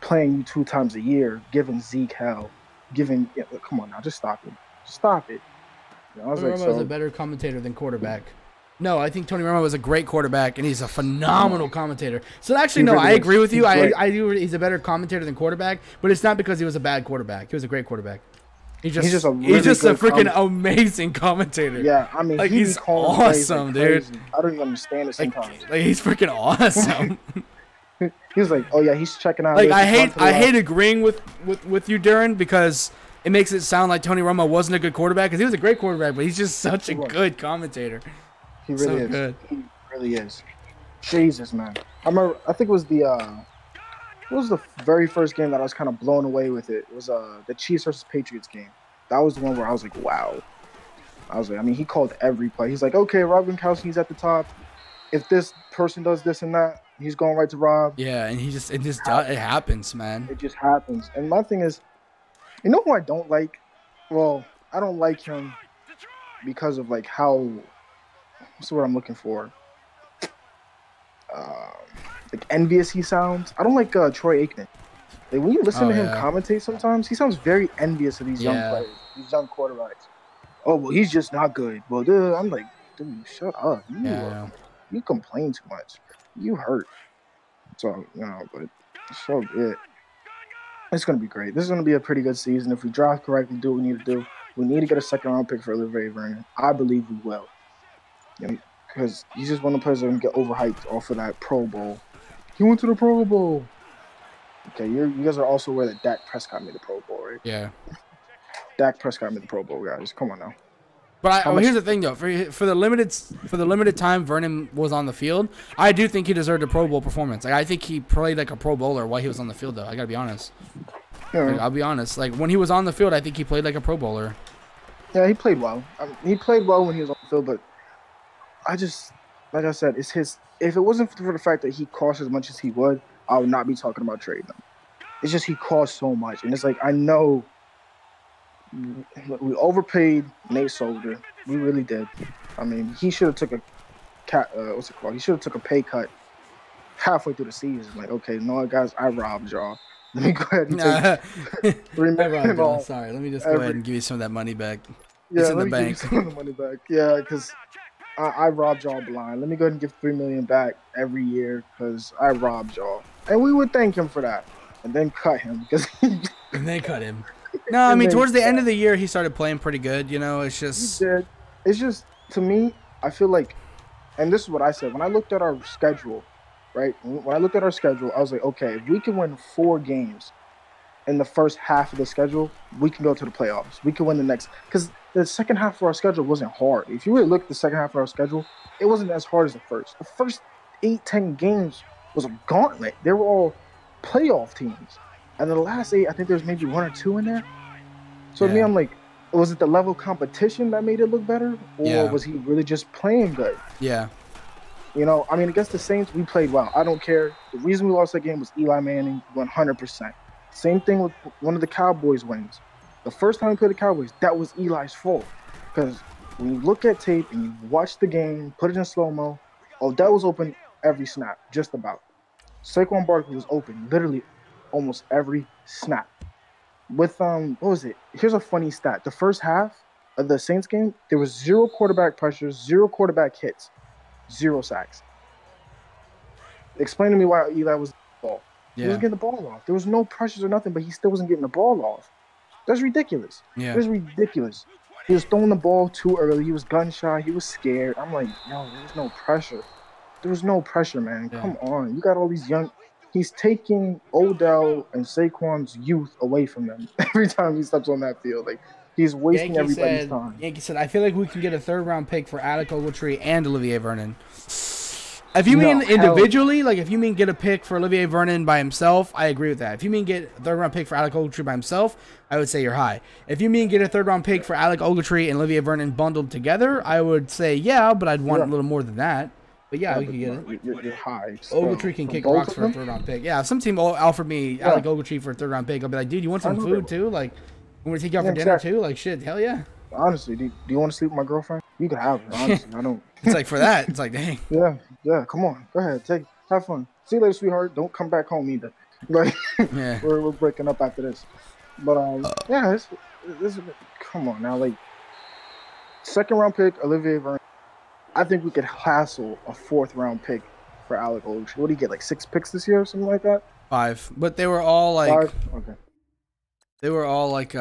playing you 2 times a year, giving Zeke hell, come on now, just stop it. Stop it. Tony Romo is a better commentator than quarterback. No, I think Tony Romo is a great quarterback, and he's a phenomenal commentator. So actually, no, I agree with you. I do. He's a better commentator than quarterback, but it's not because he was a bad quarterback. He was a great quarterback. He's just a freaking amazing commentator. Yeah, I mean, he's awesome, dude. I don't even understand it sometimes. He's freaking awesome. He was like, oh yeah, he's checking out. Like I hate agreeing with you, Darren, because it makes it sound like Tony Romo wasn't a good quarterback, because he was a great quarterback, but he's just such a good commentator. He really is. Good. He really is. Jesus, man. I think it was the very first game that I was kind of blown away with it. It was the Chiefs versus Patriots game. That was the one where I was like, wow. He called every play. He's like, okay, Rob Gronkowski's at the top. If this person does this and that, he's going right to Rob. Yeah, and it happens, man. It just happens. And my thing is, you know who I don't like? Well, I don't like him because of like how. What's the word I'm looking for? Like envious he sounds. I don't like Troy Aikman. Like when you listen to him commentate, sometimes he sounds very envious of these young players, these young quarterbacks. Oh well, he's just not good. Well, dude, I'm like, dude, shut up. You complain too much. You hurt. So but so it. It's going to be great. This is going to be a pretty good season. If we draft correctly, do what we need to do. We need to get a 2nd-round pick for Olivier Vernon. I believe we will. Because he's just one of the players that are going to get overhyped off of that Pro Bowl. He went to the Pro Bowl. Okay, you guys are also aware that Dak Prescott made the Pro Bowl, right? Yeah. Dak Prescott made the Pro Bowl, guys. Come on now. But here's the thing, though. For the limited time Vernon was on the field, I do think he deserved a Pro Bowl performance. Like I think he played like a Pro Bowler while he was on the field, though. I gotta be honest. Yeah. I'll be honest. Like when he was on the field, I think he played like a Pro Bowler. Yeah, he played well. He played well when he was on the field, but I just, like I said, it's his. If it wasn't for the fact that he cost as much as he would, I would not be talking about trading him. It's just he costs so much, and it's like I know We overpaid Nate Solder. We really did. I mean, he should have took a what's it called? He should have took a pay cut halfway through the season. Like, okay, no, guys, I robbed y'all. Let me go ahead and take $3 million. Sorry, let me just go ahead and give you some of that money back. Yeah, it's in the bank. Give you some of the money back. Yeah, because I robbed y'all blind. Let me go ahead and give $3 million back every year because I robbed y'all, and we would thank him for that, and then cut him because. And then cut him. No, I mean towards the end of the year he started playing pretty good. You know, it's just. He did. It's just to me, I feel like, and this is what I said when I looked at our schedule. Right? When I looked at our schedule, I was like, okay, if we can win 4 games in the first half of the schedule, we can go to the playoffs. We can win the next, because the second half of our schedule wasn't hard. If you really look at the second half of our schedule, it wasn't as hard as the first. The first 8-10 games was a gauntlet. They were all playoff teams. And the last 8, I think there's maybe 1 or 2 in there. So to me, I'm like, was it the level of competition that made it look better? Or was he really just playing good? Yeah. You know, I mean, against the Saints, we played well. I don't care. The reason we lost that game was Eli Manning, 100%. Same thing with one of the Cowboys wins. The first time we played the Cowboys, that was Eli's fault. Because when you look at tape and you watch the game, put it in slow-mo, Odell was open every snap, just about. Saquon Barkley was open literally almost every snap. With, what was it? Here's a funny stat. The first half of the Saints game, there was 0 quarterback pressures, 0 quarterback hits. 0 sacks. Explain to me why Eli was the ball. Yeah. He wasn't getting the ball off. There was no pressures or nothing, but he still wasn't getting the ball off. That's ridiculous. Yeah. That's ridiculous. He was throwing the ball too early. He was gun shy. He was scared. I'm like, no, there's no pressure. There was no pressure, man. Yeah. Come on. You got all these young. He's taking Odell and Saquon's youth away from them every time he steps on that field. Like, he's wasting everybody's time. Yankee said, I feel like we can get a 3rd-round pick for Alec Ogletree and Olivier Vernon. If you mean individually, like if you mean get a pick for Olivier Vernon by himself, I agree with that. If you mean get a 3rd-round pick for Alec Ogletree by himself, I would say you're high. If you mean get a 3rd-round pick for Alec Ogletree and Olivier Vernon bundled together, I would say yeah, but I'd want a little more than that. But yeah, we could get it. You're high. Ogletree can kick rocks for a 3rd-round pick. Yeah, if some team offered me Alec Ogletree for a 3rd-round pick, I'll be like, dude, you want some food too? Like, we want to take you out for dinner too? Like, shit, hell yeah. Honestly, do you want to sleep with my girlfriend? You can have her. Honestly, I don't. It's like for that. It's like, dang. Yeah. Come on, go ahead, have fun. See you later, sweetheart. Don't come back home either. Like, we're breaking up after this. But this come on now, like 2nd-round pick Olivier Vernon. I think we could hassle a 4th-round pick for Alec Ogletree. What do you get, like 6 picks this year or something like that? 5, but they were all like 5? Okay. They were all like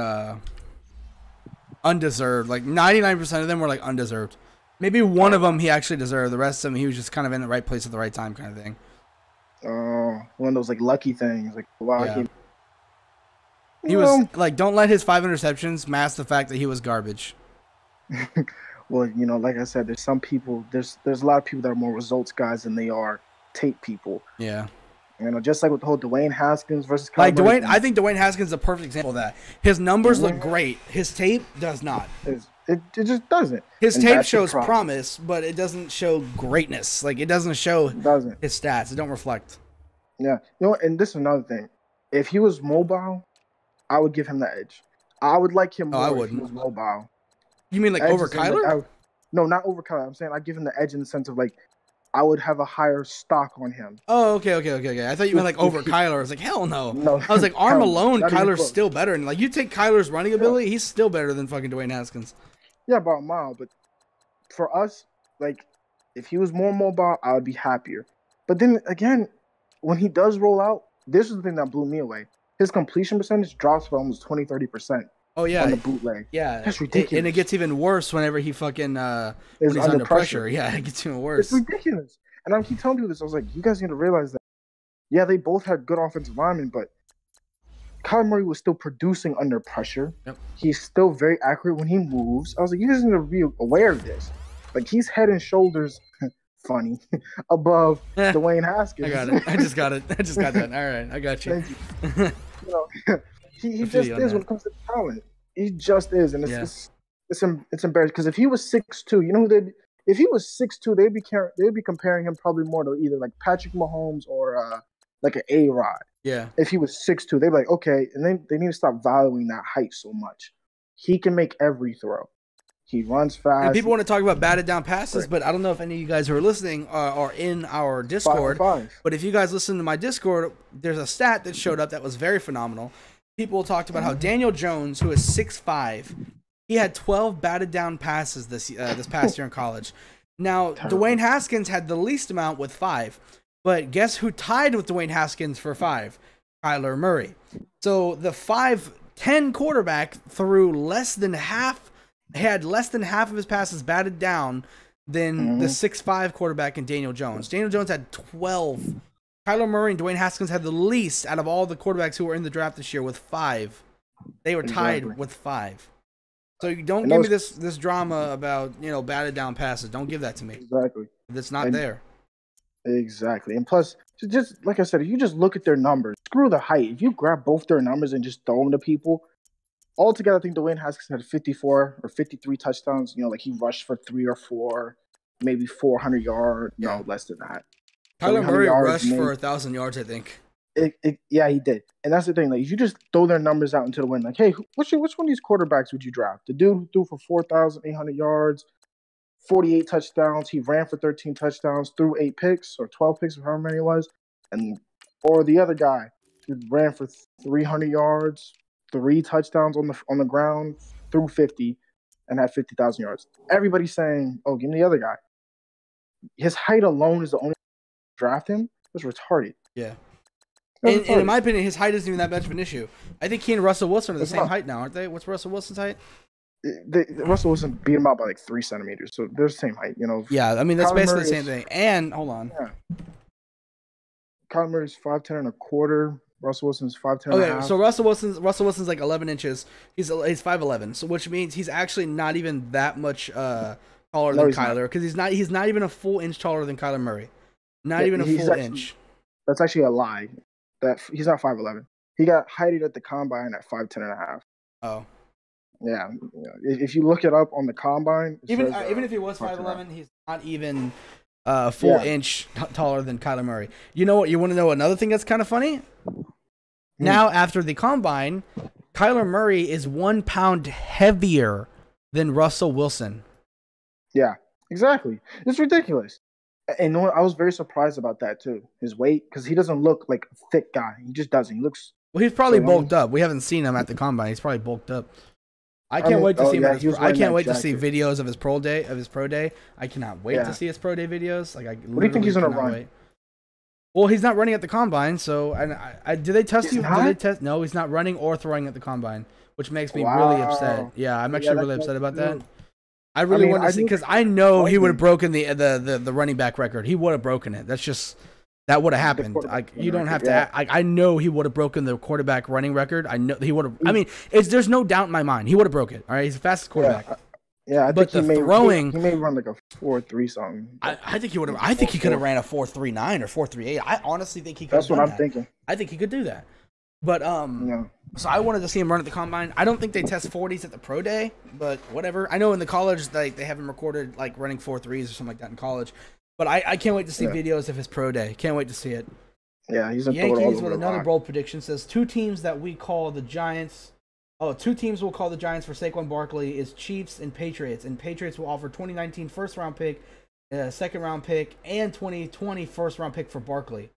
undeserved. Like 99% of them were like undeserved. Maybe one of them he actually deserved. The rest of them he was just kind of in the right place at the right time kind of thing. One of those like lucky things. Like wow, he was like, don't let his 5 interceptions mask the fact that he was garbage. Well, you know, like I said, there's some people. There's a lot of people that are more results guys than they are tape people. Yeah. You know, just like with the whole Dwayne Haskins versus Kyle Murray. I think Dwayne Haskins is a perfect example of that. His numbers look great. His tape does not. It just doesn't. His tape shows promise, but it doesn't show greatness. Like, it doesn't show his stats. It don't reflect. Yeah. You know, and this is another thing. If he was mobile, I would give him the edge. I would like him more if he was mobile. You mean like over Kyler? No, not over Kyler. I'm saying I'd give him the edge in the sense of like, I would have a higher stock on him. Oh, okay. I thought you meant like over Kyler. I was like, hell no. I was like, arm alone, Kyler's still better. And like, you take Kyler's running ability, he's still better than fucking Dwayne Haskins. Yeah, about a mile. But for us, like, if he was more mobile, I would be happier. But then again, when he does roll out, this is the thing that blew me away. His completion percentage drops by almost 20-30%. Oh yeah, on the bootleg. Yeah, that's ridiculous. And it gets even worse whenever he fucking when he's under pressure. Yeah, it gets even worse. It's ridiculous. And I keep telling people this. I was like, you guys need to realize that. Yeah, they both had good offensive linemen, but Kyler Murray was still producing under pressure. Yep. He's still very accurate when he moves. I was like, you guys need to be aware of this. Like, he's head and shoulders funny above Dwayne Haskins. I got it. I just got that. All right, I got you. Thank you. You know, he just is when it comes to talent. He just is, and it's embarrassing because if he was 6'2", you know who if he was 6'2", they'd be comparing him probably more to either like Patrick Mahomes or like an A-Rod. Yeah. If he was 6'2", they'd be like, okay, and they need to stop valuing that height so much. He can make every throw. He runs fast. And people want to talk about batted down passes, but I don't know if any of you guys who are listening are in our Discord. 5-5. But if you guys listen to my Discord, there's a stat that showed up that was very phenomenal. People talked about how Daniel Jones, who is 6'5", he had 12 batted down passes this past year in college. Now, Dwayne Haskins had the least amount with 5. But guess who tied with Dwayne Haskins for 5? Kyler Murray. So the 5'10" quarterback threw less than half. He had less than half of his passes batted down than the 6'5" quarterback in Daniel Jones. Daniel Jones had 12. Kyler Murray and Dwayne Haskins had the least out of all the quarterbacks who were in the draft this year with 5. They were tied with 5. So you don't give me this drama about, you know, batted down passes. Don't give that to me. Exactly. That's not there. Exactly. And plus, just like I said, if you just look at their numbers, screw the height. If you grab both their numbers and just throw them to people, altogether, I think Dwayne Haskins had 54 or 53 touchdowns. You know, like he rushed for 3 or 4, maybe 400 yards. No, less than that. Kyler Murray rushed for 1,000 yards, I think. Yeah, he did. And that's the thing. Like, if you just throw their numbers out into the wind, like, hey, which one of these quarterbacks would you draft? The dude who threw for 4,800 yards, 48 touchdowns. He ran for 13 touchdowns, threw 8 picks or 12 picks, or however many it was. Or the other guy who ran for 300 yards, 3 touchdowns on the ground, threw 50, and had 50,000 yards. Everybody's saying, oh, give me the other guy. His height alone is the only draft him. It was retarded. Yeah. And in my opinion, his height isn't even that much of an issue. I think he and Russell Wilson are the same height now, aren't they? What's Russell Wilson's height? Russell Wilson beat him out by like 3 centimeters, so they're the same height, you know. Yeah, I mean that's basically the same thing. And hold on, Kyler Murray's 5'10.25". Russell Wilson's 5'10". Okay, so Russell Wilson's like 11 inches. He's 5'11", so which means he's actually not even that much taller than Kyler, because he's not even a full inch taller than Kyler Murray. Not even a full inch. That's actually a lie. That he's not 5'11". He got heighted at the combine at 5'10.5". Oh. Yeah. If you look it up on the combine, even if he was 5'11", he's not even a full inch taller than Kyler Murray. You know what? You want to know another thing that's kind of funny? Now, after the combine, Kyler Murray is 1 pound heavier than Russell Wilson. Yeah, exactly. It's ridiculous. And I was very surprised about that too. His weight, because he doesn't look like a thick guy. He just doesn't. He looks. Well, he's probably bulked up. We haven't seen him at the combine. He's probably bulked up. I can't wait to see him. I can't wait to see videos of his pro day. I cannot wait to see his pro day videos. Like, what do you think he's gonna run? Wait. Well, he's not running at the combine. So, did they test you? Did they test? No, he's not running or throwing at the combine, which makes me really upset. Yeah, I'm actually really upset about that. I really want to see, because I know he would have broken the running back record. He would have broken it. That would have happened. Like, you don't have to. I know he would have broken the quarterback running record. I know he would have. I mean, there's no doubt in my mind he would have broke it. All right, he's the fastest quarterback. Yeah, I think he may run like a 4.3 something. I think he would have. I think he could have ran a 4.39 or 4.38. I honestly think he could. That's what I'm thinking. I think he could do that. But so I wanted to see him run at the combine. I don't think they test 40s at the pro day, but whatever. I know in the college they have him recorded like running 4.3s or something like that in college. But I can't wait to see videos of his pro day. Can't wait to see it. Yeah, he's Yankees with another bold prediction says 2 teams that we call the Giants. 2 teams we'll call the Giants for Saquon Barkley is Chiefs and Patriots. And Patriots will offer 2019 first-round pick, second-round pick, and 2020 first-round pick for Barkley.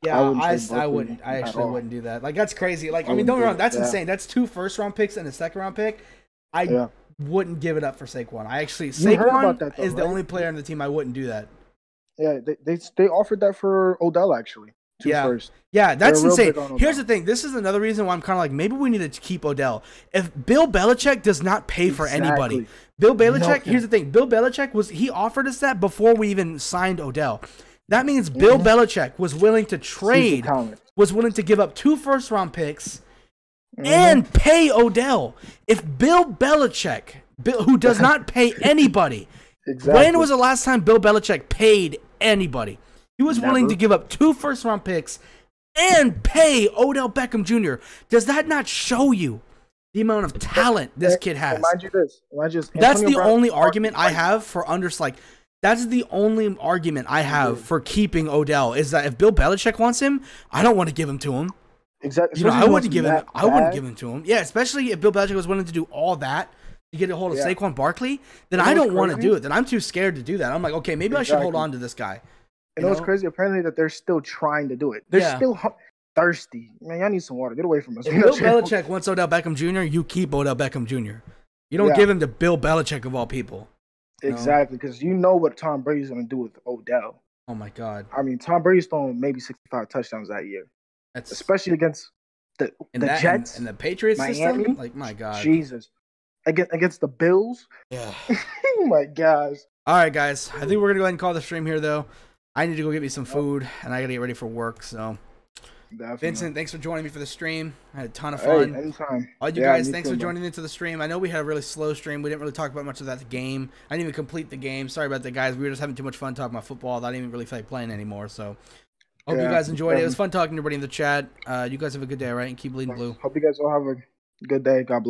Yeah, I wouldn't. I actually wouldn't do that. Like, that's crazy. Like, I mean, don't get me wrong. That's insane. That's 2 first-round picks and a second-round pick. I wouldn't give it up for Saquon. Saquon is the only player on the team I wouldn't do that. Yeah, they offered that for Odell, actually. First. Yeah, that's insane. Here's the thing. This is another reason why I'm kind of like, maybe we need to keep Odell. If Bill Belichick does not pay for anybody, Bill Belichick, here's the thing. Bill Belichick he offered us that before we even signed Odell. That means Bill Belichick was willing to trade, was willing to give up 2 first-round picks and pay Odell. If Bill Belichick, who does not pay anybody, when was the last time Bill Belichick paid anybody? He was willing to give up 2 first-round picks and pay Odell Beckham Jr. Does that not show you the amount of talent this kid has? Mind you this. That's the only argument I have for that's the only argument I have for keeping Odell, is that if Bill Belichick wants him, I don't want to give him to him. Exactly. You know, I wouldn't give him to him. Yeah, especially if Bill Belichick was willing to do all that to get a hold of Saquon Barkley, then I don't want to do it. Then I'm too scared to do that. I'm like, okay, maybe I should hold on to this guy. You know what's crazy? Apparently that they're still trying to do it. They're still thirsty. Man, y'all need some water. Get away from us. If Bill Belichick wants Odell Beckham Jr., you keep Odell Beckham Jr. You don't give him to Bill Belichick of all people. Exactly, because you know what Tom Brady's going to do with Odell. Oh, my God. I mean, Tom Brady's throwing maybe 65 touchdowns that year. Especially against the Jets. And the Patriots Miami system? Like, my God. Jesus. Against the Bills? Yeah. Oh, my gosh. All right, guys. I think we're going to go ahead and call the stream here, though. I need to go get me some food, and I got to get ready for work, so... Definitely. Vincent, thanks for joining me for the stream. I had a ton of fun. Anytime. All you guys, thanks for joining into the stream. I know we had a really slow stream. We didn't really talk about much of that game. I didn't even complete the game. Sorry about that, guys. We were just having too much fun talking about football. I didn't even really feel like playing anymore. So, hope you guys enjoyed it. It was fun talking to everybody in the chat. You guys have a good day, all right? And keep bleeding blue. Hope you guys all have a good day. God bless.